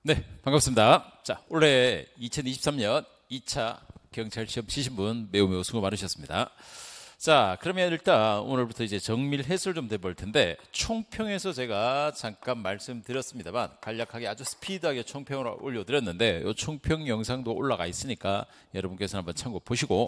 네, 반갑습니다. 자, 올해 2023년 2차 경찰 시험 치신 분 매우 수고 많으셨습니다. 자, 그러면 일단 오늘부터 이제 정밀 해설 좀 해볼 텐데, 총평에서 제가 잠깐 말씀드렸습니다만 간략하게 아주 스피드하게 총평을 올려드렸는데, 이 총평 영상도 올라가 있으니까 여러분께서 한번 참고 보시고,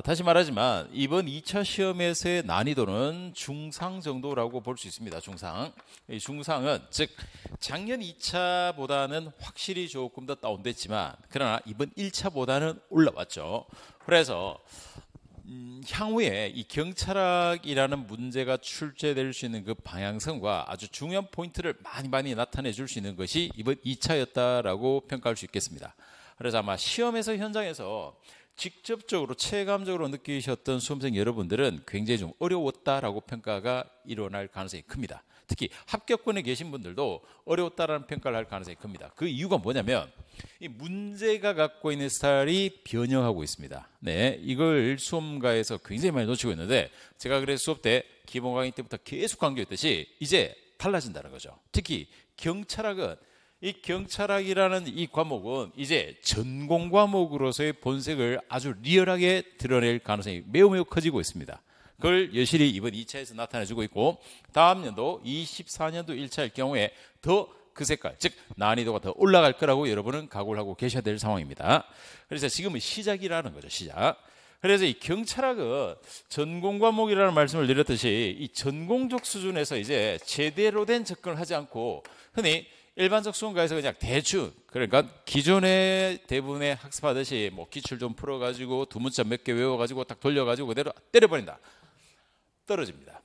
다시 말하지만 이번 2차 시험에서의 난이도는 중상 정도라고 볼 수 있습니다. 중상. 이 중상은 즉 작년 2차보다는 확실히 조금 더 다운됐지만 그러나 이번 1차보다는 올라왔죠. 그래서 향후에 이 경찰학이라는 문제가 출제될 수 있는 그 방향성과 아주 중요한 포인트를 많이 나타내 줄 수 있는 것이 이번 2차였다라고 평가할 수 있겠습니다. 그래서 아마 시험에서 현장에서 직접적으로 체감적으로 느끼셨던 수험생 여러분들은 굉장히 좀 어려웠다라고 평가가 일어날 가능성이 큽니다. 특히 합격권에 계신 분들도 어려웠다라는 평가를 할 가능성이 큽니다. 그 이유가 뭐냐면 이 문제가 갖고 있는 스타일이 변형하고 있습니다. 네, 이걸 수험가에서 굉장히 많이 놓치고 있는데, 제가 그래서 수업 때 기본 강의 때부터 계속 강조했듯이 이제 달라진다는 거죠. 특히 경찰학은, 이 경찰학이라는 이 과목은 이제 전공 과목으로서의 본색을 아주 리얼하게 드러낼 가능성이 매우 커지고 있습니다. 그걸 여실히 이번 2차에서 나타내주고 있고, 다음 연도 24년도 1차일 경우에 더 그 색깔, 즉 난이도가 더 올라갈 거라고 여러분은 각오를 하고 계셔야 될 상황입니다. 그래서 지금은 시작이라는 거죠. 시작. 그래서 이 경찰학은 전공 과목이라는 말씀을 드렸듯이 이 전공적 수준에서 이제 제대로 된 접근을 하지 않고 흔히 일반적 수험가에서 그냥 대충, 그러니까 기존의 대부분의 학습하듯이 뭐 기출 좀 풀어가지고 두 문자 몇 개 외워가지고 딱 돌려가지고 그대로 때려버린다. 떨어집니다.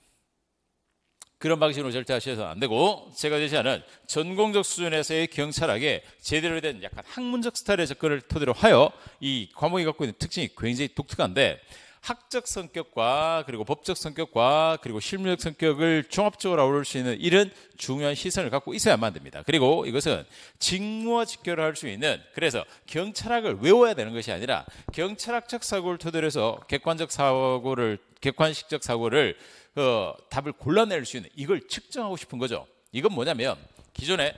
그런 방식으로 절대 하셔서는 안 되고, 제가 제시하는 전공적 수준에서의 경찰학에 제대로 된 약간 학문적 스타일의 접근을 토대로 하여 이 과목이 갖고 있는 특징이 굉장히 독특한데, 학적 성격과 그리고 법적 성격과 그리고 실무적 성격을 종합적으로 아우를 수 있는 이런 중요한 시선을 갖고 있어야만 됩니다. 그리고 이것은 직무와 직결을 할 수 있는, 그래서 경찰학을 외워야 되는 것이 아니라 경찰학적 사고를 토대로 해서 객관식적 사고를 답을 골라낼 수 있는, 이걸 측정하고 싶은 거죠. 이건 뭐냐면 기존에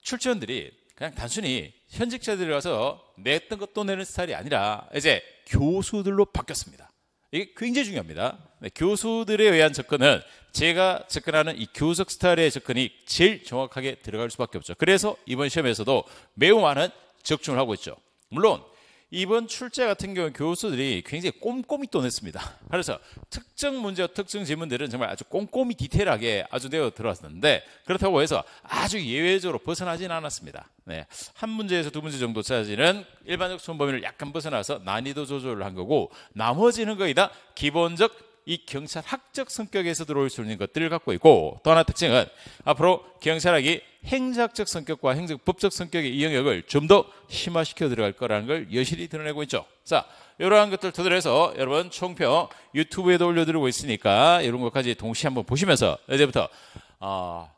출제원들이 그냥 단순히 현직자들이 가서 냈던 것 또 내는 스타일이 아니라 이제 교수들로 바뀌었습니다. 이게 굉장히 중요합니다. 네, 교수들에 의한 접근은, 제가 접근하는 이 교석 스타일의 접근이 제일 정확하게 들어갈 수밖에 없죠. 그래서 이번 시험에서도 매우 많은 적중을 하고 있죠. 물론 이번 출제 같은 경우는 교수들이 굉장히 꼼꼼히 또 냈습니다. 그래서 특정 문제와 특정 질문들은 정말 아주 꼼꼼히 디테일하게 아주 되어 들어왔는데, 그렇다고 해서 아주 예외적으로 벗어나진 않았습니다. 네, 한 문제에서 두 문제 정도 짜지는 일반적 수험 범위를 약간 벗어나서 난이도 조절을 한 거고, 나머지는 거의 다 기본적 이 경찰학적 성격에서 들어올 수 있는 것들을 갖고 있고, 또 하나 특징은 앞으로 경찰학이 행정학적 성격과 행정법적 성격의 이 영역을 좀 더 심화시켜 들어갈 거라는 걸 여실히 드러내고 있죠. 자, 이러한 것들 토대로 해서 여러분 총평 유튜브에도 올려드리고 있으니까 이런 것까지 동시에 한번 보시면서, 이제부터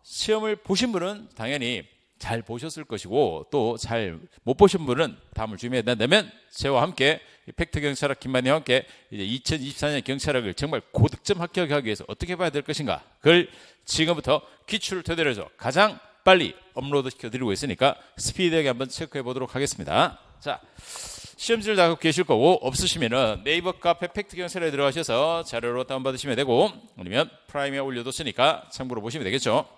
시험을 보신 분은 당연히 잘 보셨을 것이고, 또 잘 못 보신 분은 다음을 준비해야 된다면 저와 함께 팩트 경찰학 김만희와 함께 이제 2024년 경찰학을 정말 고득점 합격하기 위해서 어떻게 봐야 될 것인가, 그걸 지금부터 기출을 토대로 해서 가장 빨리 업로드 시켜드리고 있으니까 스피드하게 한번 체크해 보도록 하겠습니다. 자, 시험지를 다 갖고 계실 거고, 없으시면은 네이버 카페 팩트 경찰에 들어가셔서 자료로 다운받으시면 되고, 아니면 프라임에 올려뒀으니까 참고로 보시면 되겠죠.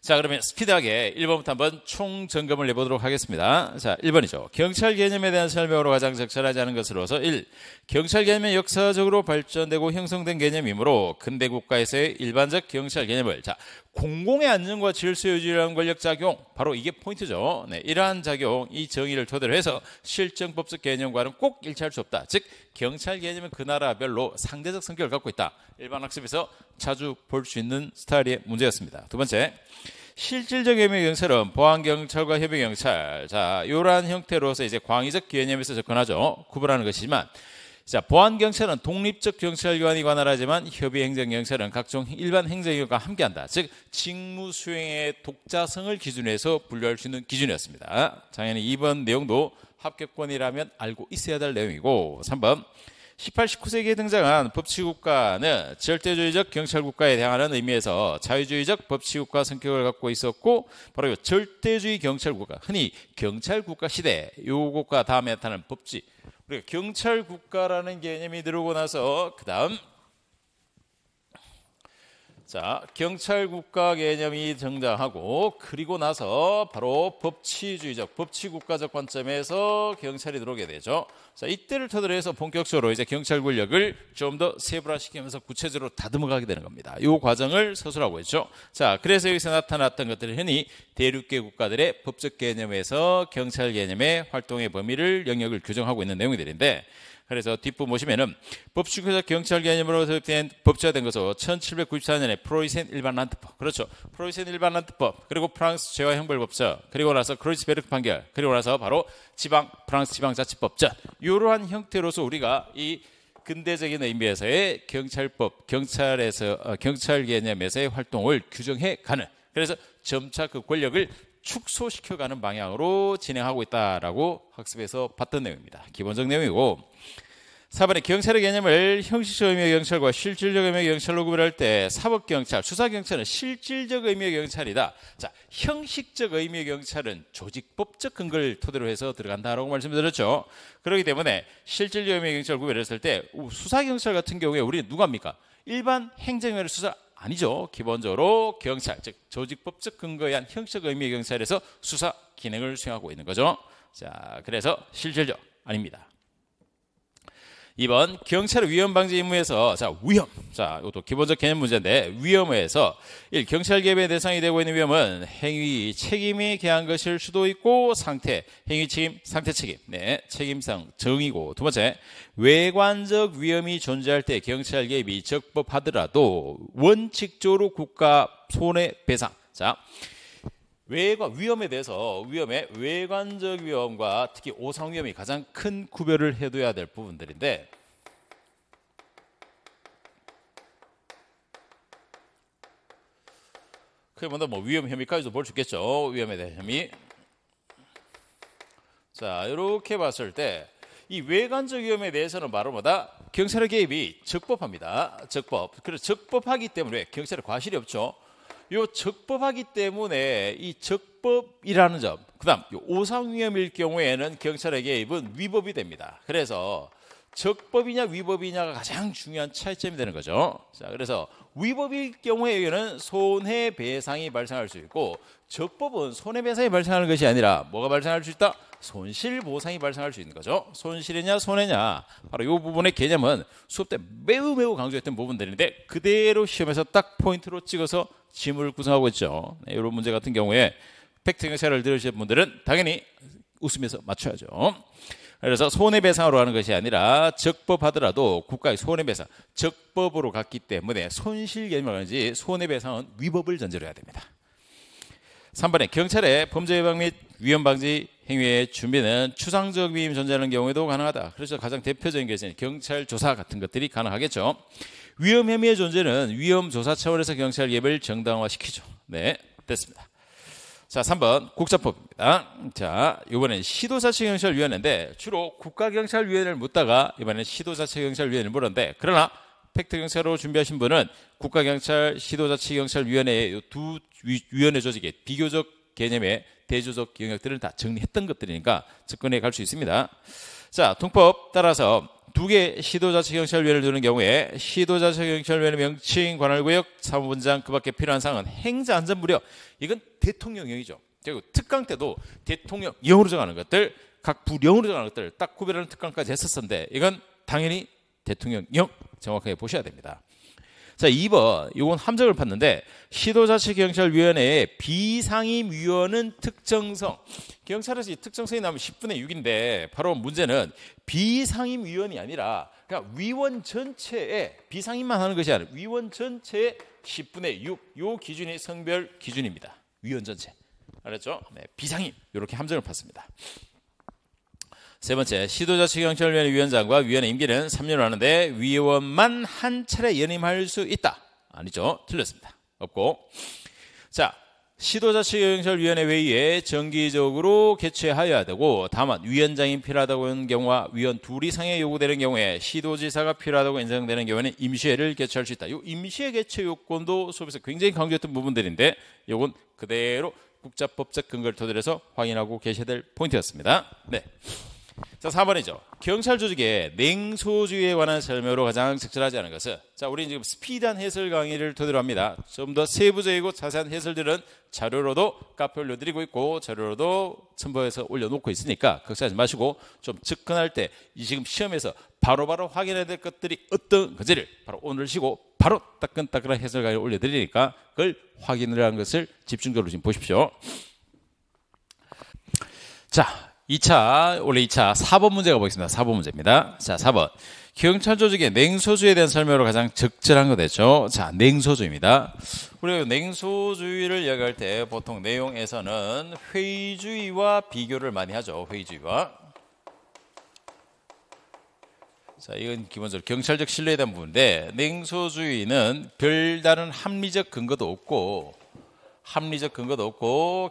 자, 그러면 스피드하게 1번부터 한번 총 점검을 해보도록 하겠습니다. 자, 1번이죠. 경찰 개념에 대한 설명으로 가장 적절하지 않은 것으로서 1. 경찰 개념은 역사적으로 발전되고 형성된 개념이므로 근대 국가에서의 일반적 경찰 개념을, 자, 공공의 안전과 질서 유지라는 권력 작용, 바로 이게 포인트죠. 네, 이러한 작용, 이 정의를 토대로 해서 실정 법적 개념과는 꼭 일치할 수 없다. 즉 경찰 개념은 그 나라별로 상대적 성격을 갖고 있다. 일반 학습에서 자주 볼 수 있는 스타일의 문제였습니다. 두 번째, 실질적 의미의 경찰은 보안경찰과 협의경찰, 자, 이러한 형태로서 이제 광의적 개념에서 접근하죠. 구분하는 것이지만, 자, 보안경찰은 독립적 경찰기관이 관할하지만 협의행정경찰은 각종 일반 행정기관과 함께한다. 즉 직무 수행의 독자성을 기준해서 분류할 수 있는 기준이었습니다. 당연히 이번 내용도 합격권이라면 알고 있어야 될 내용이고, 3번, 18, 19세기에 등장한 법치국가는 절대주의적 경찰국가에 해당하는 의미에서 자유주의적 법치국가 성격을 갖고 있었고 바로 이 절대주의 경찰국가, 흔히 경찰국가 시대 요것과 다음에 나타나는 법치, 우리가 경찰국가라는 개념이 들어오고 나서 그 다음 자, 경찰국가 개념이 등장하고 그리고 나서 바로 법치주의적, 법치국가적 관점에서 경찰이 들어오게 되죠. 자, 이때를 토대로 해서 본격적으로 이제 경찰 권력을 좀 더 세분화시키면서 구체적으로 다듬어가게 되는 겁니다. 이 과정을 서술하고 있죠. 자, 그래서 여기서 나타났던 것들은 흔히 대륙계 국가들의 법적 개념에서 경찰 개념의 활동의 범위를 영역을 규정하고 있는 내용들인데 그래서 뒷부 보시면은 법치국가적 경찰 개념으로 법제화된 것은 1794년에 프로이센 일반란트법, 그렇죠. 프로이센 일반란트법, 그리고 프랑스 재화형벌법전, 그리고 나서 크로이츠베르크 판결, 그리고 나서 바로 프랑스 지방자치법전, 이러한 형태로서 우리가 이 근대적인 의미에서의 경찰법, 경찰 개념에서의 활동을 규정해 가는, 그래서 점차 그 권력을 축소시켜가는 방향으로 진행하고 있다라고 학습에서 봤던 내용입니다. 기본적 내용이고 4번에 경찰의 개념을 형식적 의미의 경찰과 실질적 의미의 경찰로 구별할 때 사법경찰, 수사경찰은 실질적 의미의 경찰이다. 자, 형식적 의미의 경찰은 조직법적 근거를 토대로 해서 들어간다라고 말씀드렸죠. 그렇기 때문에 실질적 의미의 경찰을 구별했을 때 수사경찰 같은 경우에 우리는 누가 합니까? 일반 행정의 수사 아니죠. 기본적으로 경찰, 즉 조직법적 근거에 의한 형식적 의미의 경찰에서 수사 기능을 수행하고 있는 거죠. 자, 그래서 실질적 아닙니다. 2번 경찰의 위험 방지 임무에서 자, 위험. 자, 이것도 기본적 개념 문제인데 위험에서 1. 경찰 개입의 대상이 되고 있는 위험은 행위 책임이 개한 것일 수도 있고 상태, 행위 책임, 상태 책임. 네, 책임상 정의고. 두 번째, 외관적 위험이 존재할 때 경찰 개입이 적법하더라도 원칙적으로 국가 손해배상. 자, 위험에 대해서 외관적 위험과 특히 오상 위험이 가장 큰 구별을 해둬야 될 부분들인데 크게 보면 뭐 위험 혐의까지도 볼 수 있겠죠. 위험에 대한 혐의. 자, 이렇게 봤을 때 이 외관적 위험에 대해서는 바로 뭐다? 경찰의 개입이 적법합니다. 적법. 그래서 적법하기 때문에 경찰의 과실이 없죠. 요 적법하기 때문에 이 적법이라는 점, 그 다음 오상 위험일 경우에는 경찰의 개입은 위법이 됩니다. 그래서 적법이냐 위법이냐가 가장 중요한 차이점이 되는 거죠. 자, 그래서 위법일 경우에는 손해배상이 발생할 수 있고 적법은 손해배상이 발생하는 것이 아니라 뭐가 발생할 수 있다? 손실보상이 발생할 수 있는 거죠. 손실이냐 손해냐, 바로 이 부분의 개념은 수업 때 매우 강조했던 부분들인데 그대로 시험에서 딱 포인트로 찍어서 지문을 구성하고 있죠. 네, 이런 문제 같은 경우에 팩트 경찰을 들으실 분들은 당연히 웃으면서 맞춰야죠. 그래서 손해배상으로 하는 것이 아니라 적법하더라도 국가의 손해배상, 적법으로 갔기 때문에 손실 개념을 하는지 손해배상은 위법을 전제로 해야 됩니다. 3번에 경찰의 범죄 예방 및 위험 방지 행위의 준비는 추상적 위임이 존재하는 경우에도 가능하다. 그래서 가장 대표적인 것은 경찰 조사 같은 것들이 가능하겠죠. 위험 혐의의 존재는 위험 조사 차원에서 경찰 개입을 정당화시키죠. 네, 됐습니다. 자, 3번 국자법입니다. 자, 이번엔 시도자치경찰위원회인데 주로 국가경찰위원회를 묻다가 이번엔 시도자치경찰위원회를 물었는데 그러나 팩트경찰로 준비하신 분은 국가경찰, 시도자치경찰위원회의 두 위원회 조직의 비교적 개념의 대조적 영역들을 다 정리했던 것들이니까 접근해 갈 수 있습니다. 자, 통법 따라서 두 개 시도자치경찰위원회를 두는 경우에 시도자치경찰위원회 명칭, 관할구역, 사무분장 그 밖에 필요한 사항은 행자안전무력, 이건 대통령령이죠. 그리고 특강 때도 대통령령으로 정하는 것들, 각 부령으로 정하는 것들 딱 구별하는 특강까지 했었는데 이건 당연히 대통령령 정확하게 보셔야 됩니다. 자, 2번 이건 함정을 팠는데 시도자치경찰위원회의 비상임위원은 특정성, 경찰에서 특정성이 나오면 10분의 6인데 바로 문제는 비상임위원이 아니라 그러니까 위원 전체에 비상임만 하는 것이 아니라 위원 전체의 10분의 6, 요 기준이 성별 기준입니다. 위원 전체, 알았죠? 네, 비상임 이렇게 함정을 팠습니다. 세 번째, 시도자치경찰위원회 위원장과 위원회 임기는 3년을 하는데 위원만 한 차례 연임할 수 있다. 아니죠. 틀렸습니다. 없고. 자, 시도자치경찰위원회 회의에 정기적으로 개최하여야 되고, 다만 위원장이 필요하다고 하는 경우와 위원 둘 이상의 요구되는 경우에 시도지사가 필요하다고 인정되는 경우에는 임시회를 개최할 수 있다. 이 임시회 개최 요건도 수업에서 굉장히 강조했던 부분들인데, 이건 그대로 국자법적 근거를 토대로 해서 확인하고 계셔야 될 포인트였습니다. 네. 자, 4번이죠. 경찰 조직의 냉소주의에 관한 설명으로 가장 적절하지 않은 것은, 자, 우리 지금 스피드한 해설 강의를 토대로 합니다. 좀 더 세부적이고 자세한 해설들은 자료로도 카페에 올려드리고 있고 자료로도 첨부해서 올려놓고 있으니까 걱정하지 마시고, 좀 접근할 때 이 지금 시험에서 바로바로 확인해야 될 것들이 어떤 건지를 바로 오늘 쉬고 바로 따끈따끈한 해설 강의를 올려드리니까 그걸 확인을 하는 것을 집중적으로 지금 보십시오. 자, 원래 2차 4번 문제가 보겠습니다. 4번 문제입니다. 자, 4번. 경찰 조직의 냉소주의에 대한 설명으로 가장 적절한 거 됐죠. 자, 냉소주의입니다. 우리가 냉소주의를 이야기할 때 보통 내용에서는 회의주의와 비교를 많이 하죠. 회의주의와. 자, 이건 기본적으로 경찰적 신뢰에 대한 부분인데, 냉소주의는 별다른 합리적 근거도 없고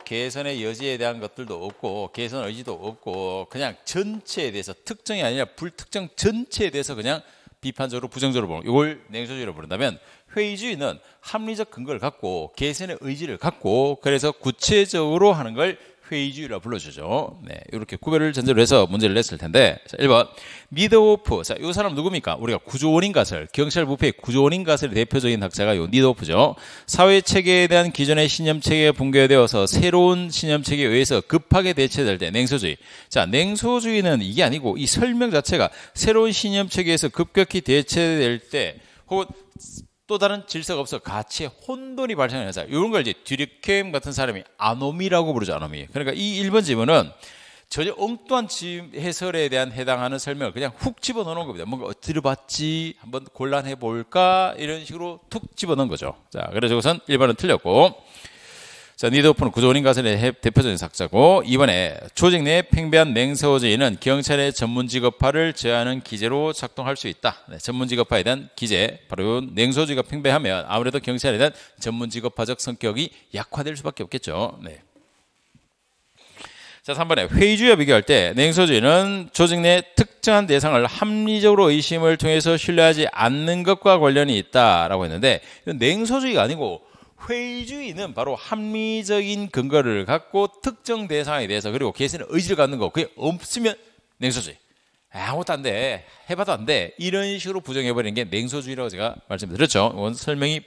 개선의 여지에 대한 것들도 없고 개선 의지도 없고 그냥 전체에 대해서, 특정이 아니라 불특정 전체에 대해서 그냥 비판적으로 부정적으로 보는, 이걸 냉소주의로 부른다면, 회의주의는 합리적 근거를 갖고 개선의 의지를 갖고 그래서 구체적으로 하는 걸 회의주의라 불러주죠. 네, 이렇게 구별을 전제로 해서 문제를 냈을 텐데, 자, 1번 니드호프. 자, 이 사람 누굽니까? 우리가 구조원인 가설, 경찰 부패의 구조원인 가설의 대표적인 학자가 요 니드호프죠. 사회 체계에 대한 기존의 신념 체계가 붕괴되어서 새로운 신념 체계에 의해서 급하게 대체될 때 냉소주의. 자, 냉소주의는 이게 아니고 이 설명 자체가 새로운 신념 체계에서 급격히 대체될 때 혹은 또 다른 질서가 없어 가치의 혼돈이 발생하는 현상, 이런 걸 이제 듀리켐 같은 사람이 아노미라고 부르죠. 아노미. 그러니까 이 1번 지문은 전혀 엉뚱한 해설에 대한 해당하는 설명을 그냥 훅 집어넣는 겁니다. 뭔가 들어봤지, 한번 곤란해 볼까, 이런 식으로 툭 집어넣은 거죠. 자, 그래서 이것은 1번은 틀렸고, 자, 니드호프는 구조원인 가설의 대표적인 학자고, 이번에 조직 내 팽배한 냉소주의는 경찰의 전문직업화를 제한하는 기제로 작동할 수 있다. 네, 전문직업화에 대한 기제, 바로 냉소주의가 팽배하면 아무래도 경찰에 대한 전문직업화적 성격이 약화될 수밖에 없겠죠. 네. 자, 3번에 회의주의와 비교할 때 냉소주의는 조직 내 특정한 대상을 합리적으로 의심을 통해서 신뢰하지 않는 것과 관련이 있다라고 했는데, 이건 냉소주의가 아니고 회의주의는 바로 합리적인 근거를 갖고 특정 대상에 대해서 그리고 개선의 의지를 갖는 거, 그게 없으면 냉소주의. 아무것도 안 돼, 해봐도 안 돼, 이런 식으로 부정해버리는 게 냉소주의라고 제가 말씀드렸죠. 이건 설명이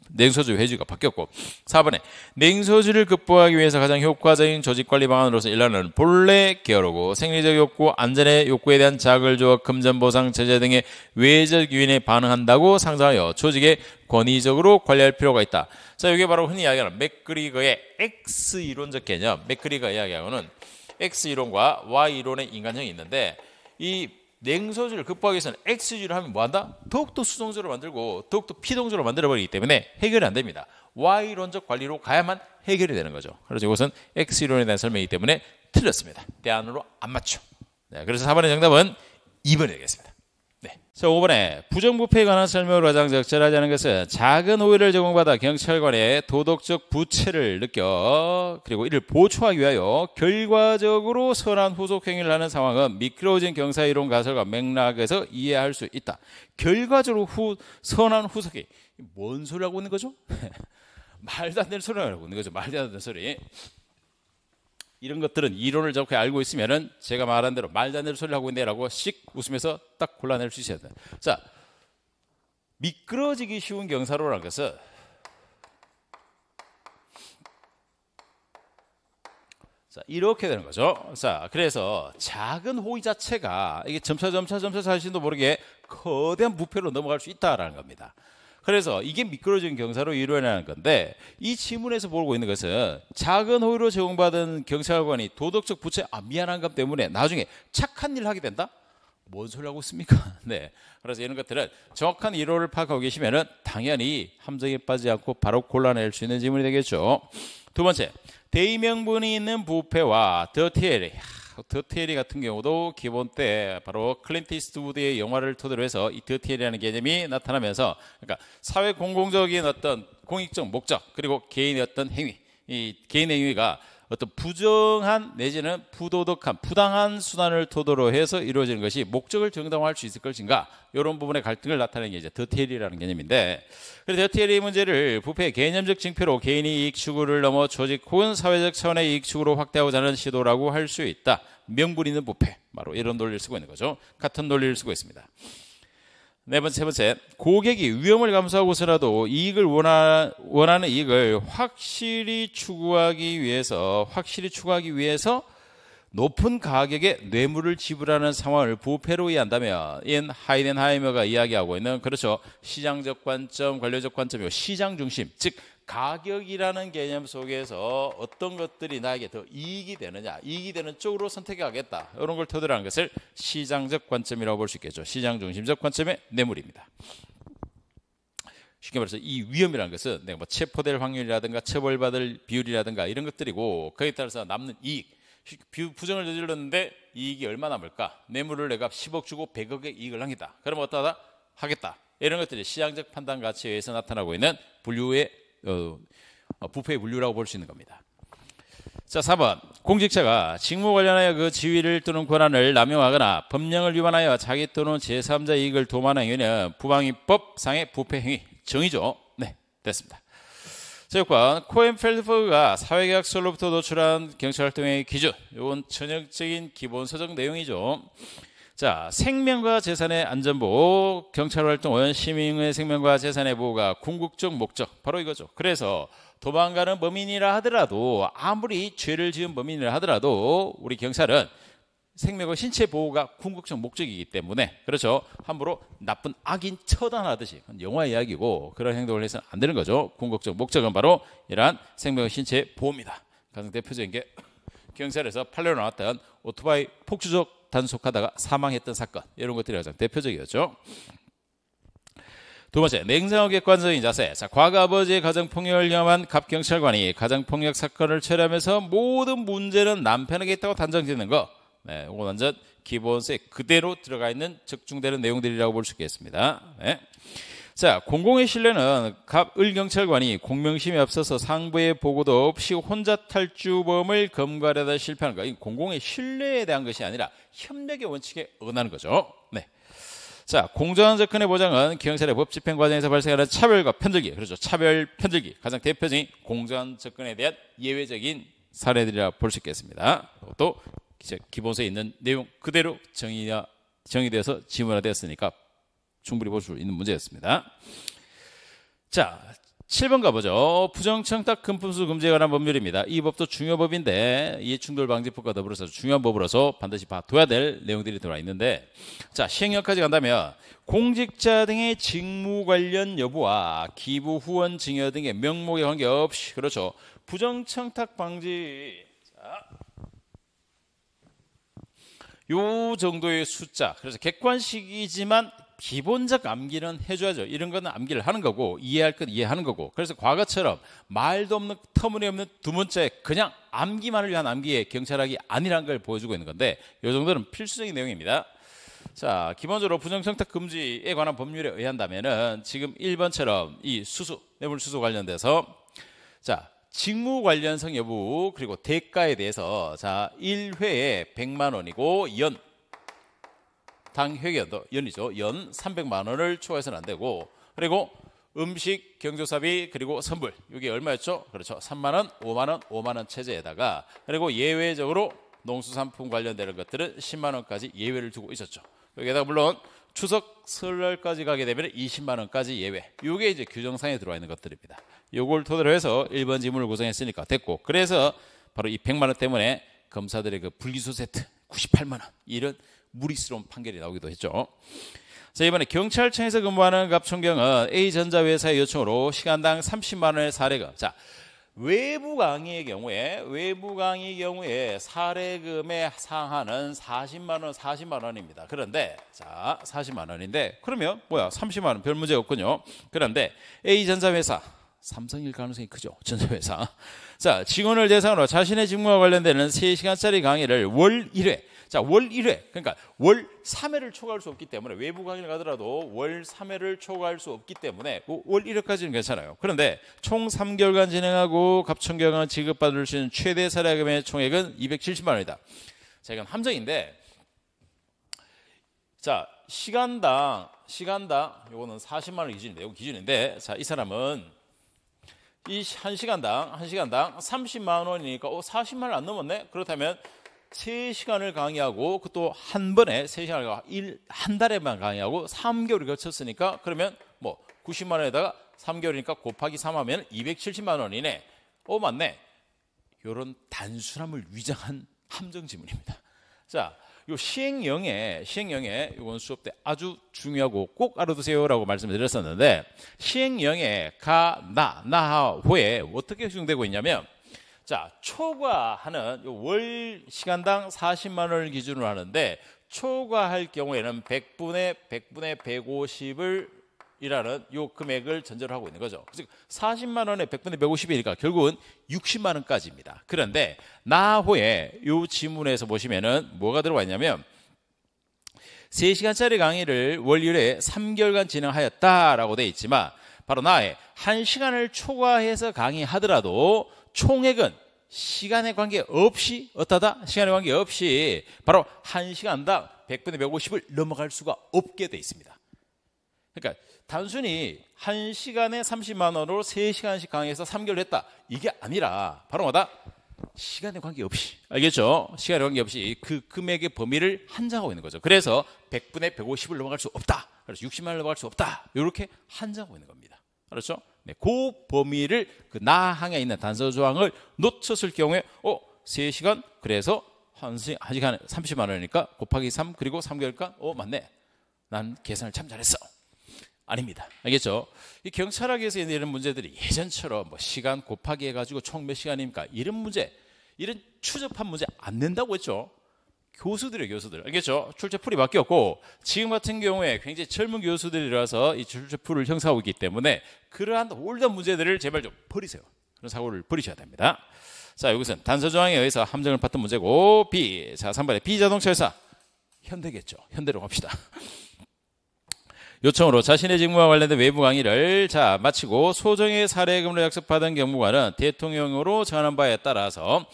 냉소주의, 회의주의가 바뀌었고, 4번에 냉소주의를 극복하기 위해서 가장 효과적인 조직관리 방안으로서 일하는 본래 게으르고 생리적 욕구, 안전의 욕구에 대한 자극을 주어 금전보상, 제재 등의 외적 요인에 반응한다고 상상하여 조직에 권위적으로 관리할 필요가 있다. 자, 이게 바로 흔히 이야기하는 맥그리거의 X이론적 개념, 맥그리거 이야기하고는 X이론과 Y이론의 인간형이 있는데, 이 냉소주의를 극복하기 위해서는 X주의를 하면 뭐한다? 더욱더 수동적으로 만들고 더욱더 피동적으로 만들어버리기 때문에 해결이 안 됩니다. Y론적 관리로 가야만 해결이 되는 거죠. 그래서 이것은 X이론에 대한 설명이기 때문에 틀렸습니다. 대안으로 안 맞죠. 네, 그래서 4번의 정답은 2번이 되겠습니다. 네. 자, 5번에 부정부패에 관한 설명으로 가장 적절하지 않은 것은 작은 호의를 제공받아 경찰관의 도덕적 부채를 느껴 그리고 이를 보충하기 위하여 결과적으로 선한 후속 행위를 하는 상황은 미끄러워진 경사이론 가설과 맥락에서 이해할 수 있다. 결과적으로 선한 후속이 뭔 소리 하고 있는 거죠? 말도 안 되는 소리 하고 있는 거죠. 말도 안 되는 소리. 이런 것들은 이론을 정확히 알고 있으면은 제가 말한 대로 말도 안 되는 소리를 하고 있네라고 씩 웃으면서 딱 골라낼 수 있어야 돼요. 자, 미끄러지기 쉬운 경사로라는 것은 자, 이렇게 되는 거죠. 자, 그래서 작은 호의 자체가 이게 점차 자신도 모르게 거대한 부패로 넘어갈 수 있다라는 겁니다. 그래서 이게 미끄러진 경사로 이루어내는 건데, 이 지문에서 보고 있는 것은 작은 호의로 제공받은 경찰관이 도덕적 부채, 미안한 것 때문에 나중에 착한 일을 하게 된다? 뭔 소리 하고 있습니까? 네. 그래서 이런 것들은 정확한 이론을 파악하고 계시면은 당연히 함정에 빠지지 않고 바로 골라낼 수 있는 지문이 되겠죠. 두 번째, 대의명분이 있는 부패와 더티에리. 더티에리 같은 경우도 기본 때 바로 클린트 이스트우드의 영화를 토대로 해서 이 더티에리라는 개념이 나타나면서, 그러니까 사회 공공적인 어떤 공익적 목적 그리고 개인의 어떤 행위, 이 개인의 행위가 어떤 부정한 내지는 부도덕한 부당한 수단을 토대로 해서 이루어지는 것이 목적을 정당화할 수 있을 것인가, 이런 부분의 갈등을 나타내는 게 이제 더티에리라는 개념인데, 그래서 더티에리 문제를 부패의 개념적 징표로 개인의 이익 추구를 넘어 조직 혹은 사회적 차원의 이익 추구로 확대하고자 하는 시도라고 할 수 있다. 명분 있는 부패, 바로 이런 논리를 쓰고 있는 거죠. 같은 논리를 쓰고 있습니다. 세 번째, 고객이 위험을 감수하고서라도 이익을 원하는 이익을 확실히 추구하기 위해서 높은 가격의 뇌물을 지불하는 상황을 부패로 이해한다면, 인 하이덴하이머가 이야기하고 있는, 그렇죠, 시장적 관점, 관료적 관점이고 시장 중심, 즉 가격이라는 개념 속에서 어떤 것들이 나에게 더 이익이 되느냐, 이익이 되는 쪽으로 선택하겠다, 이런 걸 토대로 하는 것을 시장적 관점이라고 볼 수 있겠죠. 시장 중심적 관점의 뇌물입니다. 쉽게 말해서 이 위험이라는 것은 내가 뭐 체포될 확률이라든가 처벌받을 비율이라든가 이런 것들이고, 거기에 따라서 남는 이익, 부정을 저질렀는데 이익이 얼마 남을까, 뇌물을 내가 10억 주고 100억의 이익을 남긴다, 그러면 어떠하다? 하겠다. 이런 것들이 시장적 판단 가치에 의해서 나타나고 있는 분류의 부패의 분류라고 볼 수 있는 겁니다. 자, 4번, 공직자가 직무 관련하여 그 지위를 또는 권한을 남용하거나 법령을 위반하여 자기 또는 제3자 이익을 도모하는 행위는 부방위법상의 부패 행위, 정의죠. 네, 됐습니다. 자, 6번, 코엔펠드버그가 사회계약서로부터 노출한 경찰활동의 기준, 이건 전형적인 기본서적 내용이죠. 자, 생명과 재산의 안전보호, 경찰활동은 시민의 생명과 재산의 보호가 궁극적 목적, 바로 이거죠. 그래서 도망가는 범인이라 하더라도, 아무리 죄를 지은 범인이라 하더라도 우리 경찰은 생명과 신체 보호가 궁극적 목적이기 때문에, 그렇죠, 함부로 나쁜 악인 처단하듯이, 영화 이야기고 그런 행동을 해서는 안 되는 거죠. 궁극적 목적은 바로 이러한 생명과 신체 보호입니다. 가장 대표적인 게 경찰에서 판례로 나왔던 오토바이 폭주적 단속하다가 사망했던 사건, 이런 것들이 가장 대표적이었죠. 두 번째, 냉정하고 객관적인 자세. 자, 과거 아버지의 가정폭력을 경험한 갑경찰관이 가정폭력 사건을 처리하면서 모든 문제는 남편에게 있다고 단정짓는 거, 네, 이거 완전 기본서에 그대로 들어가 있는 적중되는 내용들이라고 볼 수 있겠습니다. 네. 자, 공공의 신뢰는 갑을 경찰관이 공명심에 앞서서 상부의 보고도 없이 혼자 탈주범을 검거하려다 실패하는 거, 이 공공의 신뢰에 대한 것이 아니라 협력의 원칙에 어긋나는 거죠. 네. 자, 공정한 접근의 보장은 경찰의 법 집행 과정에서 발생하는 차별과 편들기, 그렇죠, 차별 편들기, 가장 대표적인 공정한 접근에 대한 예외적인 사례들이라 볼 수 있겠습니다. 또 기본서에 있는 내용 그대로 정의되어서 지문화되었으니까 충분히 볼 수 있는 문제였습니다. 자, 7번 가보죠. 부정청탁 금품수 금지에 관한 법률입니다. 이 법도 중요 법인데 이해충돌방지법과 더불어서 중요한 법으로서 반드시 봐둬야 될 내용들이 들어와 있는데, 자, 시행령까지 간다면 공직자 등의 직무 관련 여부와 기부 후원 증여 등의 명목에 관계없이, 그렇죠, 부정청탁 방지, 자, 요 정도의 숫자, 그래서 객관식이지만 기본적 암기는 해줘야죠. 이런 거는 암기를 하는 거고, 이해할 건 이해하는 거고. 그래서 과거처럼 말도 없는 터무니없는 두 문자에 그냥 암기만을 위한 암기의 경찰학이 아니라는 걸 보여주고 있는 건데, 이 정도는 필수적인 내용입니다. 자, 기본적으로 부정청탁 금지에 관한 법률에 의한다면은 지금 1번처럼 이 수수, 뇌물수수 관련돼서, 자, 직무 관련성 여부 그리고 대가에 대해서, 자, 1회에 100만 원이고 당 회계연도 연이죠. 연 300만 원을 초과해서는 안 되고, 그리고 음식, 경조사비, 그리고 선불, 이게 얼마였죠? 그렇죠, 3만 원, 5만 원, 5만 원 체제에다가, 그리고 예외적으로 농수산품 관련되는 것들은 10만 원까지 예외를 두고 있었죠. 여기에다가 물론 추석, 설날까지 가게 되면 20만 원까지 예외, 이게 이제 규정상에 들어와 있는 것들입니다. 요걸 토대로 해서 1번 지문을 구성했으니까 됐고, 그래서 바로 이 100만 원 때문에 검사들의 그 불기소 세트 98만 원, 이런 무리스러운 판결이 나오기도 했죠. 자, 이번에 경찰청에서 근무하는 갑총경은 A전자회사의 요청으로 시간당 30만 원의 사례금. 자, 외부 강의의 경우에 사례금의 상한은 40만 원입니다. 그런데, 자, 40만 원인데, 그러면 뭐야, 30만 원 별 문제 없군요. 그런데 A전자회사, 삼성일 가능성이 크죠, 전자회사. 자, 직원을 대상으로 자신의 직무와 관련되는 3시간짜리 강의를 월 1회 자, 월 1회, 그러니까 월 3회를 초과할 수 없기 때문에 외부 강의를 가더라도 월 3회를 초과할 수 없기 때문에 월 1회까지는 괜찮아요. 그런데 총 3개월간 진행하고 갑천경을 지급받을 수 있는 최대 사례금의 총액은 270만 원이다. 자, 이건 함정인데, 자, 시간당 요거는 40만 원 기준인데, 자, 이 사람은 이 한 시간당 30만 원이니까 40만 원 안 넘었네. 그렇다면 3시간을 강의하고 그것도 한 번에 3시간을 한 달에만 강의하고 3개월이 거쳤으니까 그러면 뭐 90만 원에다가 3개월이니까 곱하기 3하면 270만 원이네. 맞네. 이런 단순함을 위장한 함정 지문입니다. 자, 요 시행령에 이번 수업 때 아주 중요하고 꼭 알아두세요라고 말씀을 드렸었는데, 시행령에 나하호에 어떻게 적용되고 있냐면, 자, 초과하는 월 시간당 40만 원을 기준으로 하는데, 초과할 경우에는 100분의 150을 이라는 요 금액을 전제로 하고 있는 거죠. 즉 40만 원에 100분의 150이니까 결국은 60만 원까지입니다. 그런데 나호에 요 지문에서 보시면은 뭐가 들어가 있냐면 3시간짜리 강의를 월 1회 3개월간 진행하였다라고 되어 있지만, 바로 나의 1시간을 초과해서 강의하더라도 총액은 시간에 관계없이 시간에 관계없이 바로 1시간당 100분의 150을 넘어갈 수가 없게 되어 있습니다. 그러니까 단순히 1시간에 30만 원으로 3시간씩 강의해서 3개월 했다, 이게 아니라 바로 뭐다? 시간에 관계없이, 알겠죠? 시간에 관계없이 그 금액의 범위를 한정하고 있는 거죠. 그래서 100분의 150을 넘어갈 수 없다, 그래서 60만 원을 넘어갈 수 없다, 이렇게 한정하고 있는 겁니다. 알았죠? 네, 그 범위를 그 나항에 있는 단서 조항을 놓쳤을 경우에 3시간, 그래서 1시간에 30만 원이니까 곱하기 3 그리고 3개월간 맞네, 난 계산을 참 잘했어. 아닙니다. 알겠죠? 이 경찰학에서 이런 문제들이 예전처럼 뭐 시간 곱하기 해가지고 총 몇 시간입니까? 이런 문제, 이런 추접한 문제 안 낸다고 했죠? 교수들. 알겠죠? 출제풀이 바뀌었고, 지금 같은 경우에 굉장히 젊은 교수들이라서 이 출제풀을 형성하고 있기 때문에 그러한 올드한 문제들을 제발 좀 버리세요. 그런 사고를 버리셔야 됩니다. 자, 여기서는 단서 조항에 의해서 함정을 봤던 문제고, B. 자, 3번에 B자동차 회사. 현대겠죠? 현대로 갑시다. 요청으로 자신의 직무와 관련된 외부 강의를 마치고 소정의 사례금으로 약속받은 경무관은 대통령으로 정하는 바에 따라서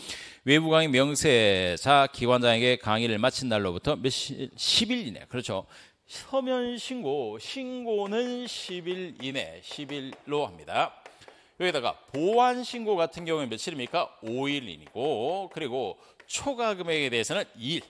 외부 강의 명세자 기관장에게 강의를 마친 날로부터 10일 이내, 그렇죠? 서면 신고는 10일 이내, 10일로 합니다. 여기다가 보완 신고 같은 경우에 며칠입니까? 5일이고, 그리고 초과 금액에 대해서는 2일,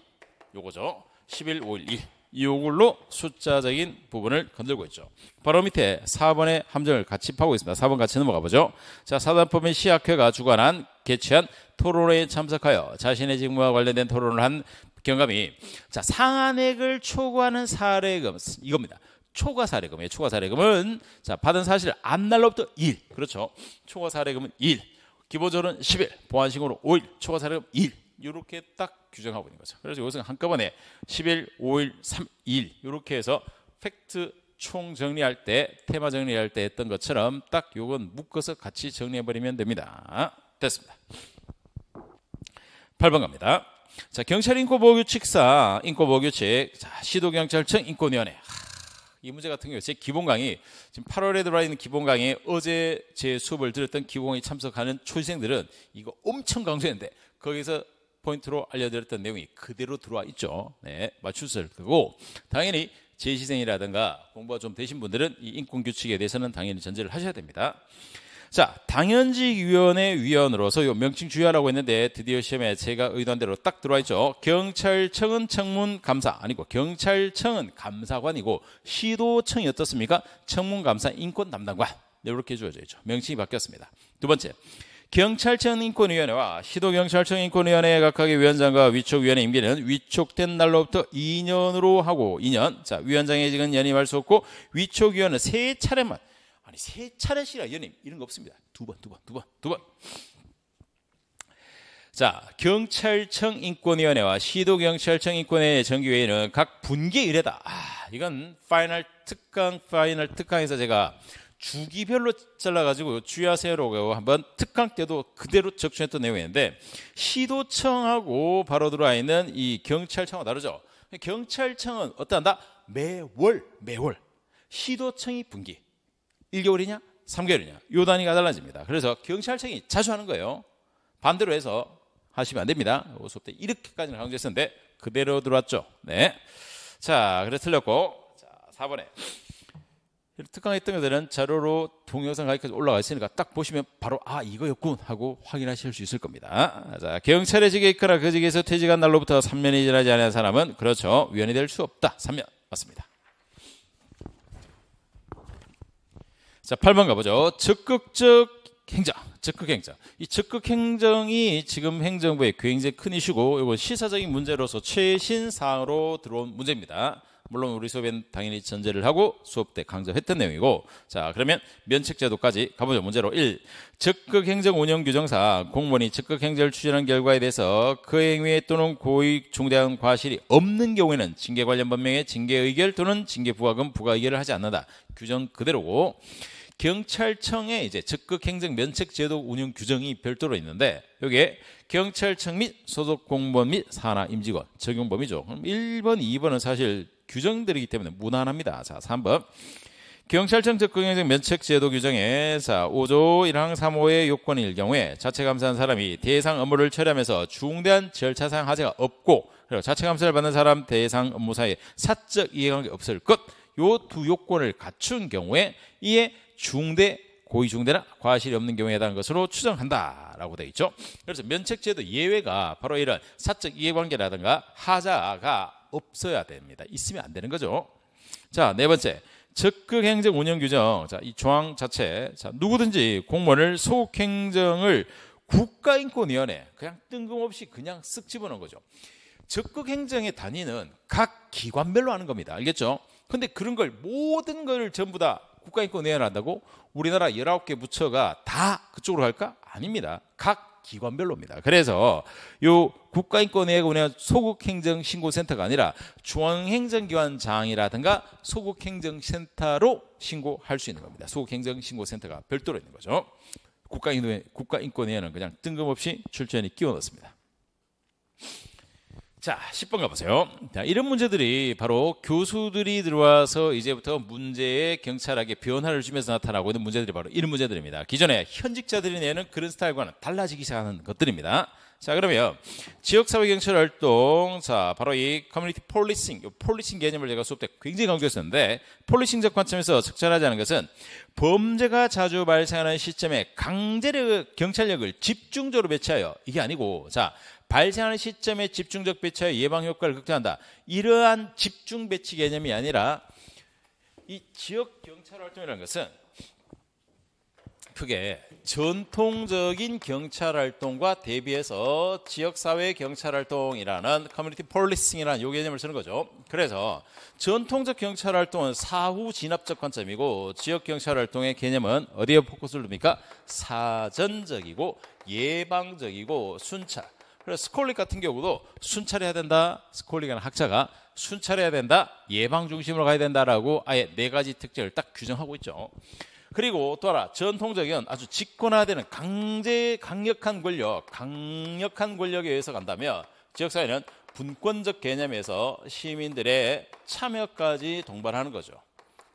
요거죠. 10일, 5일, 2일. 이걸로 숫자적인 부분을 건들고 있죠. 바로 밑에 4번의 함정을 같이 파고 있습니다. 4번 같이 넘어가 보죠. 자, 사단법인 시학회가 주관한 개최한 토론회에 참석하여 자신의 직무와 관련된 토론을 한 경감이, 자, 상한액을 초과하는 사례금, 이겁니다. 초과 사례금이에요. 초과 사례금은 자, 받은 사실 앞날로부터 2일, 그렇죠? 초과 사례금은 2일, 기본적으로는 10일, 보완식으로 5일, 초과 사례금 2일, 이렇게 딱 규정하고 있는 거죠. 그래서 이것은 한꺼번에 10일, 5일, 3, 2일 이렇게 해서 팩트 총 정리할 때, 테마 정리할 때 했던 것처럼 딱 요건 묶어서 같이 정리해버리면 됩니다. 됐습니다. 8번 갑니다. 자, 경찰 인권보호규칙상 인권보호규칙, 자, 시도경찰청 인권위원회. 이 문제 같은 경우에 제 기본 강의, 지금 8월에 들어와 있는 기본 강의에 어제 제 수업을 들었던 기본 강의 참석하는 초시생들은 이거 엄청 강조했는데 거기서 포인트로 알려드렸던 내용이 그대로 들어와 있죠. 네, 맞추실 거고, 당연히 재시생이라든가 공부가 좀 되신 분들은 이 인권규칙에 대해서는 당연히 전제를 하셔야 됩니다. 자, 당연직위원회 위원으로서 요 명칭 주의하라고 했는데 드디어 시험에 제가 의도한 대로 딱 들어와 있죠. 경찰청은 청문감사 아니고 경찰청은 감사관이고, 시도청이 어떻습니까? 청문감사 인권담당관. 이렇게 주어져 있죠. 명칭이 바뀌었습니다. 두 번째, 경찰청 인권위원회와 시도경찰청 인권위원회 각각의 위원장과 위촉위원회 임기는 위촉된 날로부터 2년으로 하고, 2년. 자, 위원장의 직은 연임할 수 없고, 위촉위원은 3차례만, 아니 3차례씩이라 연임 이런 거 없습니다. 두 번. 자, 경찰청 인권위원회와 시도경찰청 인권위원회 정기회의는 각 분기 1회다. 이건 파이널 특강에서 제가 주기별로 잘라가지고 주의하세요라고 한번 특강 때도 그대로 적중했던 내용인데, 시도청하고 바로 들어와 있는 이 경찰청은 다르죠. 경찰청은 어떠한다? 매월 시도청이 분기 1개월이냐 3개월이냐 요 단위가 달라집니다. 그래서 경찰청이 자주 하는 거예요. 반대로 해서 하시면 안 됩니다. 수업 때 이렇게까지는 강조했었는데 그대로 들어왔죠. 네. 자, 그래서 틀렸고, 자, 4번에 특강했던 것들은 자료로 동영상 가기까지 올라가 있으니까 딱 보시면 바로 아 이거였군 하고 확인하실 수 있을 겁니다. 자, 경찰에 직에 있거나 그 직에서 퇴직한 날로부터 3년이 지나지 않은 사람은 그렇죠. 위원이 될 수 없다. 3년 맞습니다. 자, 8번 가보죠. 적극적 행정. 이 적극 행정이 지금 행정부의 굉장히 큰 이슈고, 이건 시사적인 문제로서 최신 사항으로 들어온 문제입니다. 물론 우리 수업엔 당연히 전제를 하고 수업 때 강조했던 내용이고, 자, 그러면 면책제도까지 가보죠. 문제로 1. 적극 행정 운영 규정상 공무원이 적극 행정을 추진한 결과에 대해서 그 행위에 또는 고의 중대한 과실이 없는 경우에는 징계 관련 법령에 징계 의결 또는 징계 부과금 부과 의결을 하지 않는다. 규정 그대로고, 경찰청에 이제 적극 행정 면책 제도 운영 규정이 별도로 있는데, 여기에 경찰청 및 소속 공무원 및 산하 임직원 적용 범위죠. 그럼 1번, 2번은 사실 규정들이기 때문에 무난합니다. 자, 3번. 경찰청 적극 행정 면책 제도 규정에 5조 1항 3호의 요건일 경우에 자체 감사한 사람이 대상 업무를 처리하면서 중대한 절차상 하자가 없고, 그리고 자체 감사를 받는 사람 대상 업무 사이에 사적 이해관계 없을 것, 요 두 요건을 갖춘 경우에 이에 고의 중대나 과실이 없는 경우에 해당하는 것으로 추정한다라고 되어 있죠. 그래서 면책제도 예외가 바로 이런 사적 이해관계라든가 하자가 없어야 됩니다. 있으면 안 되는 거죠. 자, 네 번째. 적극 행정 운영 규정. 자, 이 조항 자체. 자, 누구든지 공무원을 소극행정을 국가인권위원회 그냥 뜬금없이 그냥 쓱 집어넣은 거죠. 적극 행정의 단위는 각 기관별로 하는 겁니다. 알겠죠? 근데 그런 걸 모든 걸 전부 다 국가인권위원회를 한다고 우리나라 19개 부처가 다 그쪽으로 갈까? 아닙니다. 각 기관별로입니다. 그래서 요 국가인권위원회가 운영하는 소극행정신고센터가 아니라 중앙행정기관장이라든가 소극행정센터로 신고할 수 있는 겁니다. 소극행정신고센터가 별도로 있는 거죠. 국가인권위원회는 그냥 뜬금없이 출전이 끼워 넣습니다. 자, 10번 가보세요. 자, 이런 문제들이 바로 교수들이 들어와서 이제부터 문제의 경찰학의 변화를 주면서 나타나고 있는 문제들이 바로 이런 문제들입니다. 기존에 현직자들이 내는 그런 스타일과는 달라지기 시작하는 것들입니다. 자, 그러면 지역사회경찰활동, 자, 바로 이 커뮤니티 폴리싱, 폴리싱 개념을 제가 수업 때 굉장히 강조했었는데, 폴리싱적 관점에서 적절하지 않은 것은 범죄가 자주 발생하는 시점에 강제력 경찰력을 집중적으로 배치하여, 이게 아니고, 자, 발생하는 시점에 집중적 배치하여 예방 효과를 극대화한다. 이러한 집중 배치 개념이 아니라 이 지역 경찰 활동이라는 것은 크게 전통적인 경찰 활동과 대비해서 지역사회 경찰 활동이라는 커뮤니티 폴리싱이라는 요 개념을 쓰는 거죠. 그래서 전통적 경찰 활동은 사후 진압적 관점이고, 지역 경찰 활동의 개념은 어디에 포커스를 둡니까? 사전적이고 예방적이고 순찰. 그래서 스콜릭 같은 경우도 순찰해야 된다. 스콜릭이라는 학자가 순찰해야 된다. 예방 중심으로 가야 된다라고 아예 네 가지 특징을 딱 규정하고 있죠. 그리고 또 하나, 전통적인 아주 집권화되는 강력한 권력에 의해서 간다면, 지역사회는 분권적 개념에서 시민들의 참여까지 동반하는 거죠.